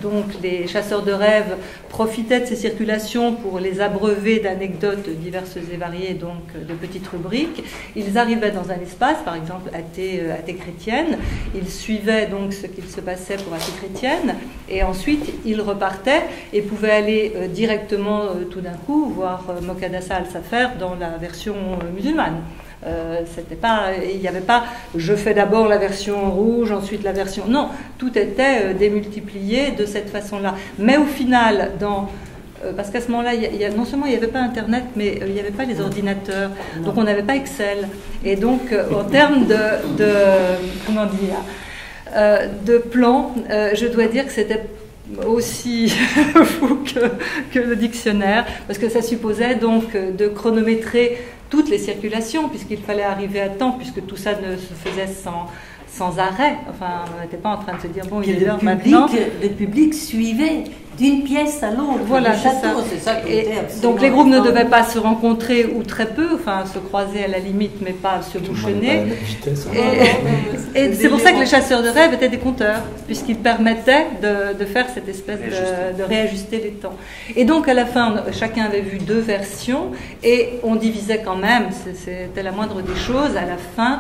Donc les chasseurs de rêves profitaient de ces circulations pour les abreuver d'anecdotes diverses et variées, donc de petites rubriques. Ils arrivaient dans un espace, par exemple athée chrétienne, ils suivaient donc ce qu'il se passait pour athée chrétienne, et ensuite ils repartaient et pouvaient aller directement tout d'un coup voir Moqaddasa al-Safer dans la version musulmane. Il n'y avait pas je fais d'abord la version rouge, ensuite la version... Non, tout était démultiplié de cette façon-là. Mais au final, parce qu'à ce moment-là, non seulement il n'y avait pas Internet, mais il n'y avait pas les ordinateurs, donc on n'avait pas Excel. Et donc, en termes comment dire, de plan, je dois dire que c'était aussi fou que le dictionnaire, parce que ça supposait donc de chronométrer toutes les circulations, puisqu'il fallait arriver à temps, puisque tout ça ne se faisait sans arrêt. Enfin, on n'était pas en train de se dire, bon, il est l'heure maintenant. Le public suivait d'une pièce à l'autre. Voilà, c'est ça qui était absolument. Donc les groupes ne devaient pas se rencontrer, ou très peu, enfin se croiser à la limite, mais pas se bouchonner. Et c'est pour ça que les chasseurs de rêves étaient des conteurs, puisqu'ils permettaient de faire cette espèce de réajuster les temps. Et donc à la fin, chacun avait vu 2 versions, et on divisait quand même, c'était la moindre des choses, à la fin,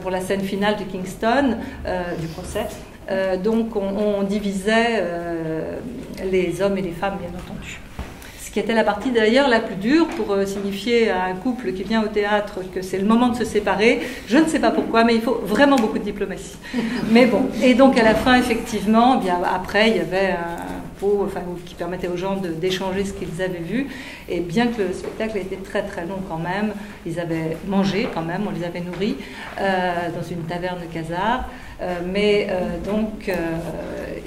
pour la scène finale de Kingston, du procès. Donc on divisait les hommes et les femmes, bien entendu. Ce qui était la partie d'ailleurs la plus dure pour signifier à un couple qui vient au théâtre que c'est le moment de se séparer. Je ne sais pas pourquoi, mais il faut vraiment beaucoup de diplomatie. Mais bon, et donc à la fin, effectivement, bien après, il y avait un pot, qui permettait aux gens d'échanger ce qu'ils avaient vu. Et bien que le spectacle était très très long quand même, ils avaient mangé quand même, on les avait nourris dans une taverne Khazar. Donc,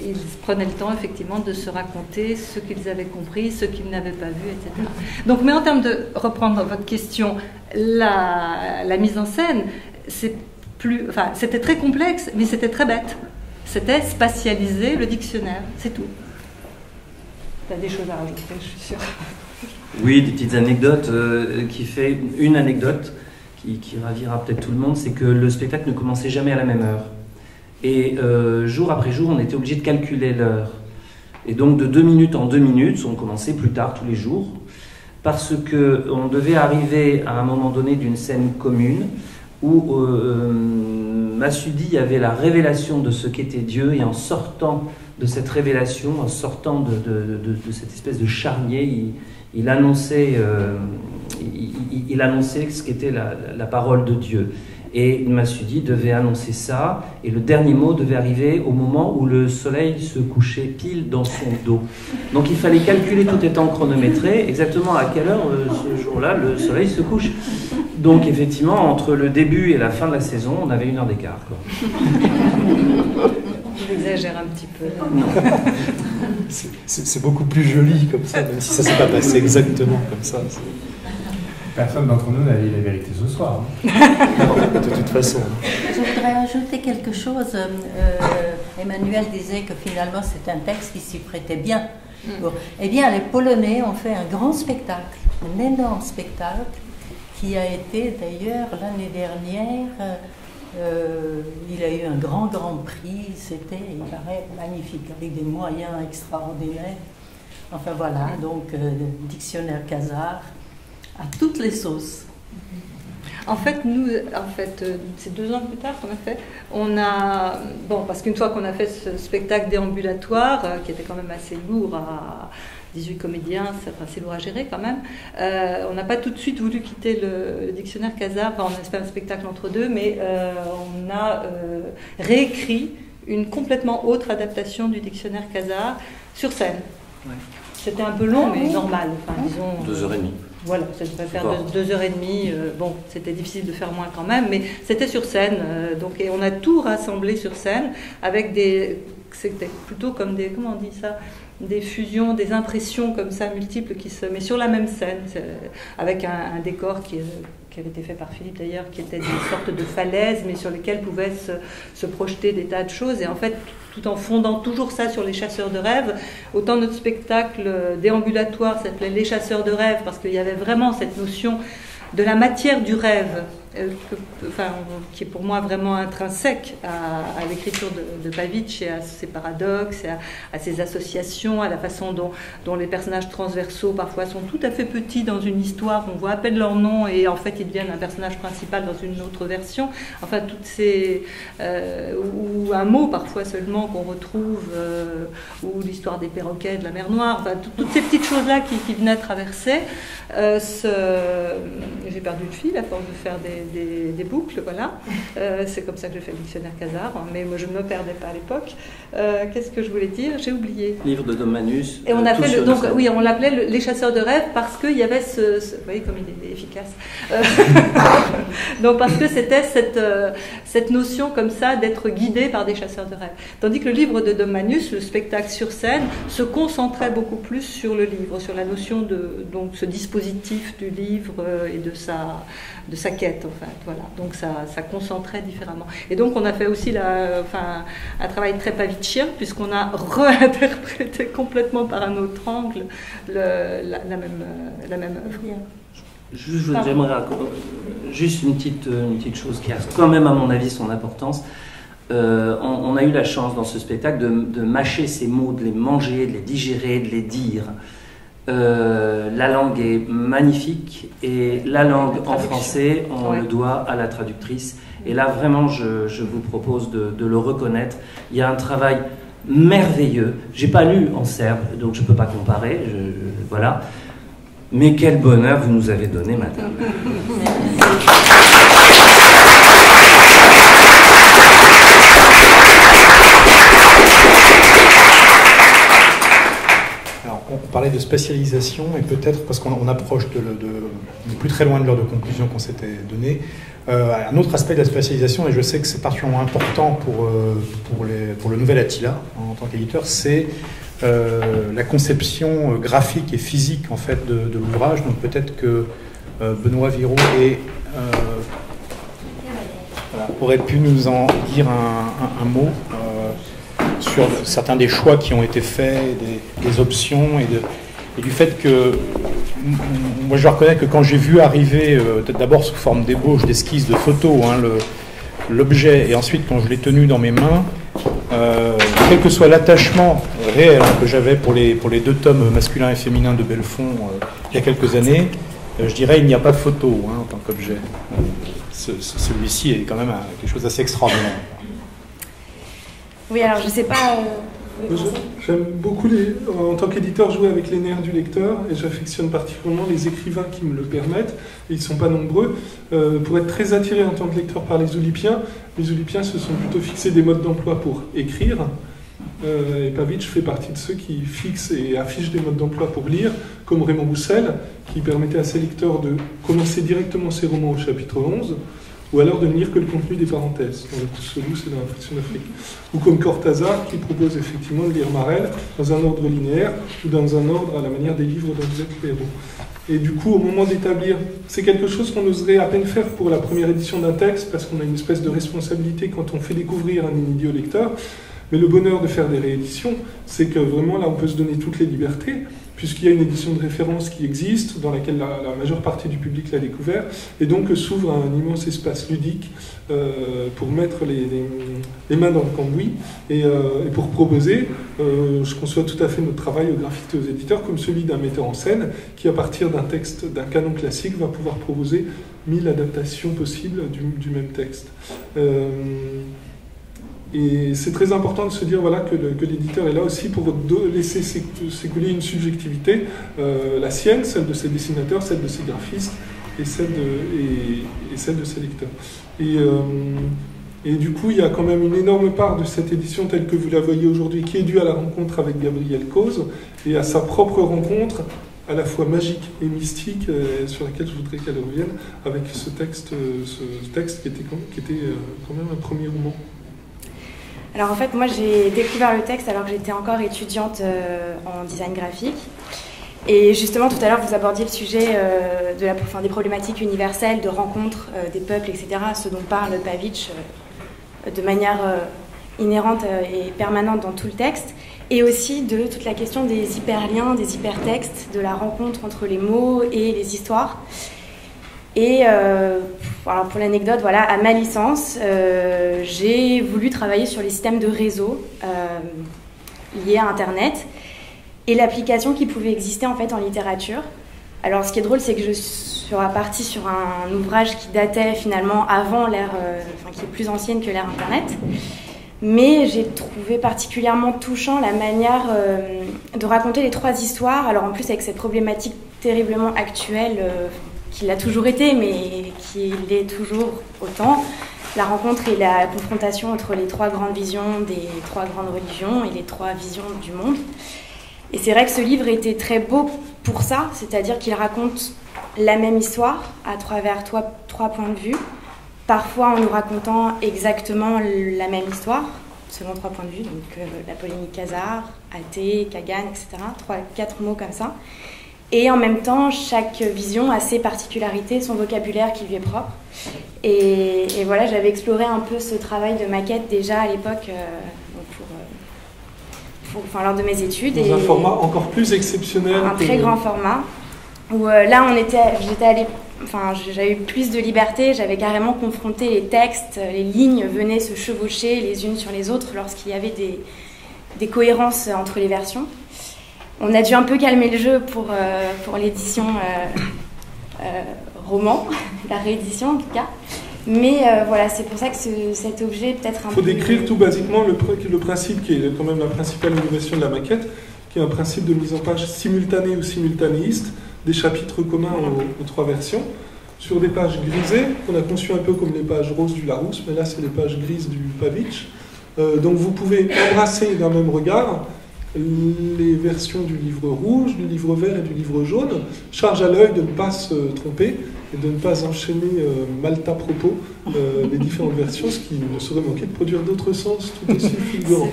ils prenaient le temps effectivement de se raconter ce qu'ils avaient compris, ce qu'ils n'avaient pas vu, etc. Donc, mais en termes de reprendre votre question, la mise en scène, c'était très complexe, mais c'était très bête. C'était spatialiser le dictionnaire, c'est tout. Tu as des choses à rajouter, je suis sûre. Oui, des petites anecdotes. Une anecdote qui ravira peut-être tout le monde, c'est que le spectacle ne commençait jamais à la même heure. Et jour après jour, on était obligé de calculer l'heure. Et donc de 2 minutes en 2 minutes, on commençait plus tard tous les jours, parce qu'on devait arriver à un moment donné d'une scène commune où Masudi avait la révélation de ce qu'était Dieu, et en sortant de cette révélation, en sortant de cette espèce de charnier, il annonçait ce qu'était la parole de Dieu. Et Masudi devait annoncer ça, et le dernier mot devait arriver au moment où le soleil se couchait pile dans son dos. Donc il fallait calculer, tout étant chronométré, exactement à quelle heure ce jour-là le soleil se couche. Donc effectivement, entre le début et la fin de la saison, on avait 1 heure d'écart. J'exagère un petit peu. C'est beaucoup plus joli comme ça, même si ça ne s'est pas passé exactement comme ça. Personne d'entre nous n'a dit la vérité ce soir. De toute façon. Je voudrais ajouter quelque chose. Emmanuel disait que finalement c'est un texte qui s'y prêtait bien. Bon. Eh bien, les Polonais ont fait un grand spectacle, un énorme spectacle, qui a été d'ailleurs l'année dernière. Il a eu un grand prix. C'était, il paraît, magnifique, avec des moyens extraordinaires. Enfin voilà, donc dictionnaire Khazar à toutes les sauces. En fait, c'est 2 ans plus tard qu'on a fait. Parce qu'une fois qu'on a fait ce spectacle déambulatoire, qui était quand même assez lourd à 18 comédiens, c'est assez lourd à gérer quand même, on n'a pas tout de suite voulu quitter le dictionnaire Khazar. Enfin, on a fait un spectacle entre deux, mais on a réécrit une complètement autre adaptation du dictionnaire Khazar sur scène. Ouais. C'était un peu long, mais normal. Enfin, disons, 2h30. Voilà, ça devait faire 2h30. Bon, c'était difficile de faire moins quand même, mais c'était sur scène. Et on a tout rassemblé sur scène avec c'était plutôt comme des, comment on dit ça, des fusions, des impressions comme ça multiples qui se mettent sur la même scène, avec un décor qui avait été fait par Philippe d'ailleurs, qui était des sortes de falaises, mais sur lesquelles pouvaient se projeter des tas de choses. Et en fait, tout en fondant toujours ça sur les chasseurs de rêves, autant notre spectacle déambulatoire s'appelait Les chasseurs de rêves, parce qu'il y avait vraiment cette notion de la matière du rêve, qui est pour moi vraiment intrinsèque à l'écriture de Pavic et à ses paradoxes, et à ses associations, à la façon dont les personnages transversaux parfois sont tout à fait petits dans une histoire, on voit à peine leur nom et en fait ils deviennent un personnage principal dans une autre version. Enfin, toutes ces... ou un mot parfois seulement qu'on retrouve, ou l'histoire des perroquets de la mer Noire, enfin, toutes ces petites choses-là qui venaient traverser. J'ai perdu le fil à force de faire des boucles, voilà. C'est comme ça que je fais le dictionnaire Khazar, mais moi je ne me perdais pas à l'époque. Qu'est-ce que je voulais dire? J'ai oublié. Livre de Dom Manus. Et on a fait oui, on l'appelait Les chasseurs de rêves parce qu'il y avait vous voyez comme il est efficace. Donc parce que c'était cette notion comme ça d'être guidé par des chasseurs de rêves. Tandis que le livre de Dom Manus, le spectacle sur scène, se concentrait beaucoup plus sur le livre, sur la notion de donc ce dispositif du livre et de sa quête, en fait, voilà. Donc ça concentrait différemment. Et donc on a fait aussi un travail très pavitchien, puisqu'on a réinterprété complètement par un autre angle la même œuvre. J'aimerais juste une petite chose qui a quand même, à mon avis, son importance. On a eu la chance dans ce spectacle de mâcher ces mots, de les manger, de les digérer, de les dire. La langue est magnifique et la langue en français, on le doit à la traductrice. Et là, vraiment, je vous propose de le reconnaître. Il y a un travail merveilleux. J'ai pas lu en serbe, donc je peux pas comparer. Voilà. Mais quel bonheur vous nous avez donné, madame. On parlait de spatialisation, et peut-être, parce qu'on approche de plus très loin de l'heure de conclusion qu'on s'était donnée, un autre aspect de la spatialisation, et je sais que c'est particulièrement important pour le nouvel Attila, en tant qu'éditeur, c'est la conception graphique et physique en fait, de l'ouvrage. Donc peut-être que Benoît Viraud aurait pu nous en dire un mot sur certains des choix qui ont été faits, des options, et du fait que moi je reconnais que quand j'ai vu arriver d'abord sous forme d'ébauche, d'esquisse, de photos, l'objet, et ensuite quand je l'ai tenu dans mes mains, quel que soit l'attachement réel que j'avais pour les 2 tomes masculins et féminins de Belfond il y a quelques années, je dirais il n'y a pas de photo en tant qu'objet. Celui-ci est quand même quelque chose d'assez extraordinaire. Oui, alors je ne sais pas J'aime beaucoup, en tant qu'éditeur, jouer avec les nerfs du lecteur, et j'affectionne particulièrement les écrivains qui me le permettent, et ils ne sont pas nombreux. Pour être très attiré en tant que lecteur par les Oulipiens se sont plutôt fixés des modes d'emploi pour écrire, et Pavitch fait partie de ceux qui fixent et affichent des modes d'emploi pour lire, comme Raymond Roussel, qui permettait à ses lecteurs de commencer directement ses romans au chapitre 11, ou alors de ne lire que le contenu des parenthèses, dans le Kousselous et dans la Fiction d'Afrique. Ou comme Cortázar, qui propose effectivement de lire Marel dans un ordre linéaire, ou dans un ordre à la manière des livres dont vous êtes le héros. Et du coup, au moment d'établir, c'est quelque chose qu'on oserait à peine faire pour la première édition d'un texte, parce qu'on a une espèce de responsabilité quand on fait découvrir un inédit au lecteur. Mais le bonheur de faire des rééditions, c'est que vraiment là, on peut se donner toutes les libertés, puisqu'il y a une édition de référence qui existe, dans laquelle la majeure partie du public l'a découvert, et donc s'ouvre un immense espace ludique pour mettre les mains dans le cambouis, et pour proposer, je conçois tout à fait notre travail aux graphistes et aux éditeurs, comme celui d'un metteur en scène, qui à partir d'un texte, d'un canon classique, va pouvoir proposer 1000 adaptations possibles du même texte. Et c'est très important de se dire voilà, que l'éditeur est là aussi pour laisser s'écouler une subjectivité, la sienne, celle de ses dessinateurs, celle de ses graphistes et celle de ses lecteurs. Et du coup, il y a quand même une énorme part de cette édition telle que vous la voyez aujourd'hui qui est due à la rencontre avec Gabrielle Cause et à sa propre rencontre à la fois magique et mystique sur laquelle je voudrais qu'elle revienne avec ce texte qui était quand même un premier roman. Alors en fait, moi j'ai découvert le texte alors que j'étais encore étudiante en design graphique. Et justement, tout à l'heure, vous abordiez le sujet des problématiques universelles, de rencontres des peuples, etc., ce dont parle Pavitch de manière inhérente et permanente dans tout le texte, et aussi de toute la question des hyperliens, des hypertextes, de la rencontre entre les mots et les histoires. Et alors pour l'anecdote, voilà, à ma licence, j'ai voulu travailler sur les systèmes de réseau liés à Internet et l'application qui pouvait exister en fait en littérature. Alors ce qui est drôle, c'est que je suis partie sur un ouvrage qui datait finalement avant l'ère, qui est plus ancienne que l'ère Internet. Mais j'ai trouvé particulièrement touchant la manière de raconter les trois histoires, alors en plus avec cette problématique terriblement actuelle qui l'a toujours été, mais qui l'est toujours autant, la rencontre et la confrontation entre les trois grandes visions des trois grandes religions et les trois visions du monde. Et c'est vrai que ce livre était très beau pour ça, c'est-à-dire qu'il raconte la même histoire à travers trois points de vue, parfois en nous racontant exactement la même histoire, selon trois points de vue, donc la polémique Khazar, athée, Kagan, etc., 3-4 mots comme ça. Et en même temps, chaque vision a ses particularités, son vocabulaire qui lui est propre. Et voilà, j'avais exploré un peu ce travail de maquette déjà à l'époque, lors de mes études. Dans un format encore plus exceptionnel. Un très grand format, où là, j'avais eu plus de liberté, j'avais carrément confronté les textes, les lignes venaient se chevaucher les unes sur les autres lorsqu'il y avait des cohérences entre les versions. On a dû un peu calmer le jeu pour l'édition roman, la réédition en tout cas. Mais voilà, c'est pour ça que cet objet peut-être un peu... Il faut décrire tout basiquement le principe qui est quand même la principale innovation de la maquette, qui est un principe de mise en page simultanée ou simultanéiste des chapitres communs aux trois versions, sur des pages grisées, qu'on a conçues un peu comme les pages roses du Larousse, mais là c'est les pages grises du Pavitch. Donc vous pouvez embrasser d'un même regard les versions du livre rouge, du livre vert et du livre jaune. Charge à l'œil de ne pas se tromper et de ne pas enchaîner mal à propos les différentes versions, ce qui ne saurait manquer de produire d'autres sens tout aussi fulgurants.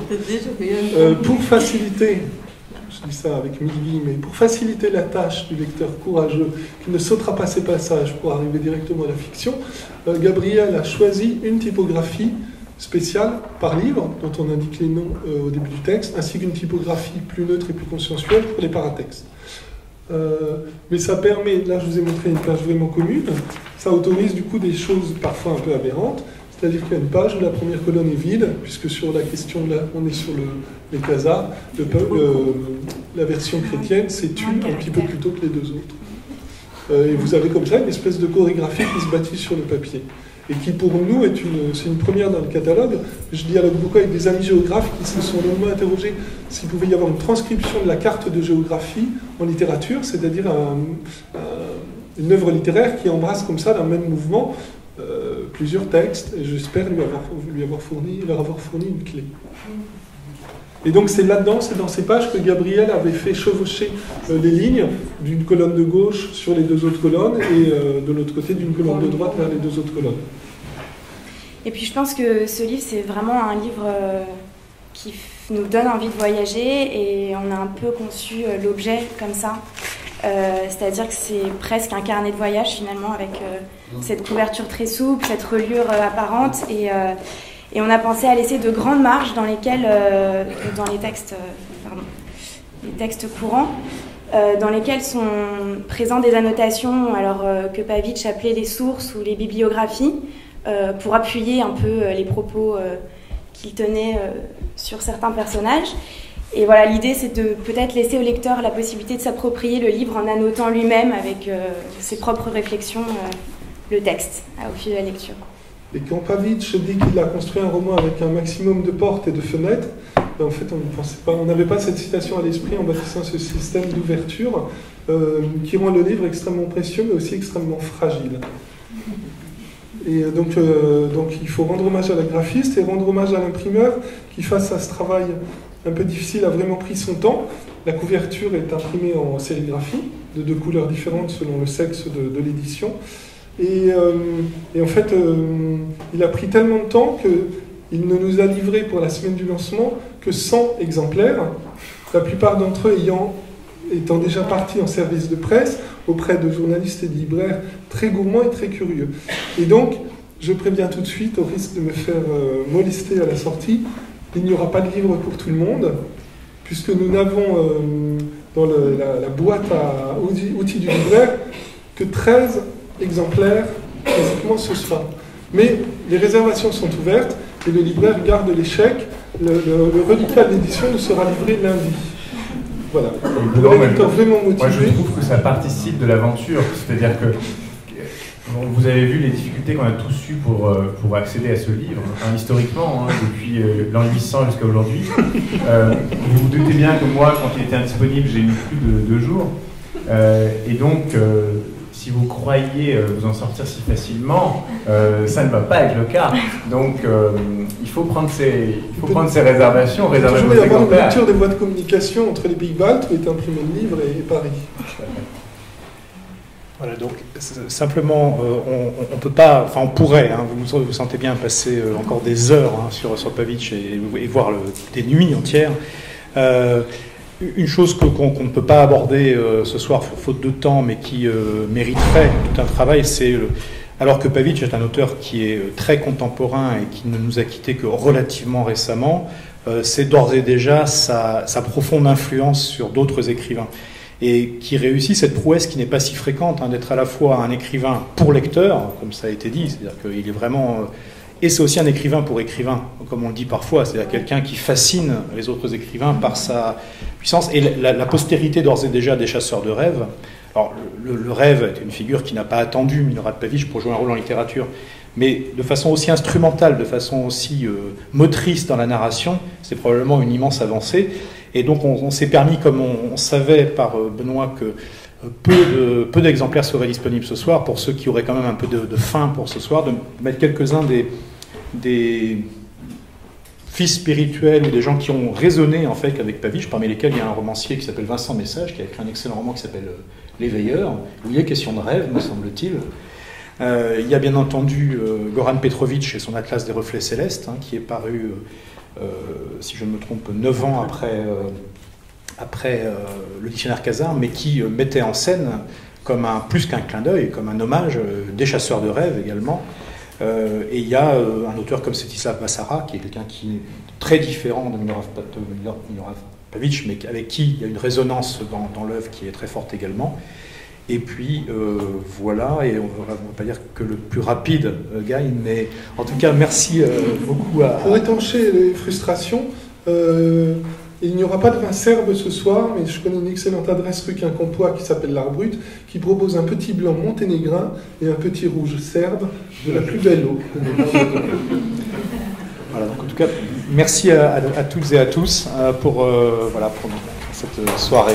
Pour faciliter, je dis ça avec 1000 guillemets, pour faciliter la tâche du lecteur courageux qui ne sautera pas ces passages pour arriver directement à la fiction, Gabrielle a choisi une typographie spéciale par livre, dont on indique les noms au début du texte, ainsi qu'une typographie plus neutre et plus consensuelle pour les paratextes. Mais ça permet, là je vous ai montré une page vraiment commune, ça autorise du coup des choses parfois un peu aberrantes, c'est-à-dire qu'il y a une page où la première colonne est vide, puisque sur la question, là on est sur les Khazars, la version chrétienne c'est tu un petit peu plus tôt que les deux autres. Et vous avez comme ça une espèce de chorégraphie qui se bâtit sur le papier. et qui pour nous c'est une première dans le catalogue. Je dialogue beaucoup avec des amis géographes qui se sont longuement interrogés s'il pouvait y avoir une transcription de la carte de géographie en littérature, c'est-à-dire une œuvre littéraire qui embrasse comme ça, dans le même mouvement, plusieurs textes, et j'espère leur avoir fourni une clé. Et donc c'est là-dedans, c'est dans ces pages que Gabriel avait fait chevaucher les lignes d'une colonne de gauche sur les deux autres colonnes et de l'autre côté d'une colonne de droite vers les deux autres colonnes. Et puis je pense que ce livre, c'est vraiment un livre qui nous donne envie de voyager, et on a un peu conçu l'objet comme ça. C'est-à-dire que c'est presque un carnet de voyage finalement, avec cette couverture très souple, cette reliure apparente, et on a pensé à laisser de grandes marges dans lesquelles, dans les textes courants, dans lesquels sont présents des annotations, alors que Pavić appelait les sources ou les bibliographies, pour appuyer un peu les propos qu'il tenait sur certains personnages. Et voilà, l'idée, c'est de peut-être laisser au lecteur la possibilité de s'approprier le livre en annotant lui-même avec ses propres réflexions le texte au fil de la lecture. Et quand Pavić dit qu'il a construit un roman avec un maximum de portes et de fenêtres, en fait, on n'avait pas cette citation à l'esprit en bâtissant ce système d'ouverture qui rend le livre extrêmement précieux, mais aussi extrêmement fragile. Et donc il faut rendre hommage à la graphiste et rendre hommage à l'imprimeur qui, face à ce travail un peu difficile, a vraiment pris son temps. La couverture est imprimée en sérigraphie, de 2 couleurs différentes selon le sexe de l'édition. Et en fait, il a pris tellement de temps qu'il ne nous a livré pour la semaine du lancement que 100 exemplaires, la plupart d'entre eux étant déjà partis en service de presse auprès de journalistes et de libraires très gourmands et très curieux. Et donc, je préviens tout de suite, au risque de me faire molester à la sortie, il n'y aura pas de livre pour tout le monde, puisque nous n'avons dans la boîte à outils du libraire que 13 exemplaires physiquement ce soir. Mais les réservations sont ouvertes et le libraire garde les chèques. Le reliquat de l'édition nous sera livré lundi. Voilà. Vraiment motivé. Moi, je trouve que ça participe de l'aventure. C'est-à-dire que vous avez vu les difficultés qu'on a tous eues pour accéder à ce livre, enfin, historiquement, depuis l'an 800 jusqu'à aujourd'hui. Vous vous doutez bien que moi, quand il était indisponible, j'ai mis plus de 2 jours. Et donc, si vous croyez vous en sortir si facilement, ça ne va pas être le cas. Donc, il faut prendre ses réservations, réserver vos exemplaires. Il faut avoir une lecture des voies de communication entre les pays baltes, où est imprimé le livre, et Paris. Voilà, donc simplement, on peut pas, enfin on pourrait, vous sentez bien passer encore des heures sur Pavić et voir des nuits entières. Une chose qu'on ne peut pas aborder ce soir, faute de temps, mais qui mériterait tout un travail, c'est, alors que Pavić est un auteur qui est très contemporain et qui ne nous a quittés que relativement récemment, c'est d'ores et déjà sa profonde influence sur d'autres écrivains, et qui réussit cette prouesse qui n'est pas si fréquente, d'être à la fois un écrivain pour lecteur, comme ça a été dit, c'est-à-dire qu'il est vraiment... Et c'est aussi un écrivain pour écrivain, comme on le dit parfois, c'est-à-dire quelqu'un qui fascine les autres écrivains par sa puissance. Et la postérité d'ores et déjà des chasseurs de rêves. Alors, le rêve est une figure qui n'a pas attendu Milorad Pavić pour jouer un rôle en littérature, mais de façon aussi instrumentale, de façon aussi motrice dans la narration, c'est probablement une immense avancée. Et donc on s'est permis, comme on savait par Benoît que peu d'exemplaires seraient disponibles ce soir, pour ceux qui auraient quand même un peu de faim pour ce soir, de mettre quelques-uns des fils spirituels ou des gens qui ont résonné en fait avec Pavić, parmi lesquels il y a un romancier qui s'appelle Vincent Message, qui a écrit un excellent roman qui s'appelle L'Éveilleur, où il y a question de rêve, me semble-t-il. Il y a bien entendu Goran Petrović et son Atlas des reflets célestes, qui est paru, si je ne me trompe, 9 ans après le dictionnaire Khazar, mais qui mettait en scène, comme plus qu'un clin d'œil, comme un hommage, des chasseurs de rêves également. Et il y a un auteur comme Svetislav Basara, qui est quelqu'un qui est très différent de Milorad Pavić, mais avec qui il y a une résonance dans l'œuvre qui est très forte également. Et puis voilà, et on ne va pas dire que le plus rapide gagne, mais en tout cas merci beaucoup à... Pour étancher les frustrations, Et il n'y aura pas de vin serbe ce soir, mais je connais une excellente adresse rue Quincampoix qui s'appelle l'Art Brut, qui propose un petit blanc monténégrin et un petit rouge serbe de la plus belle eau. Voilà, donc en tout cas, merci à toutes et à tous pour cette soirée.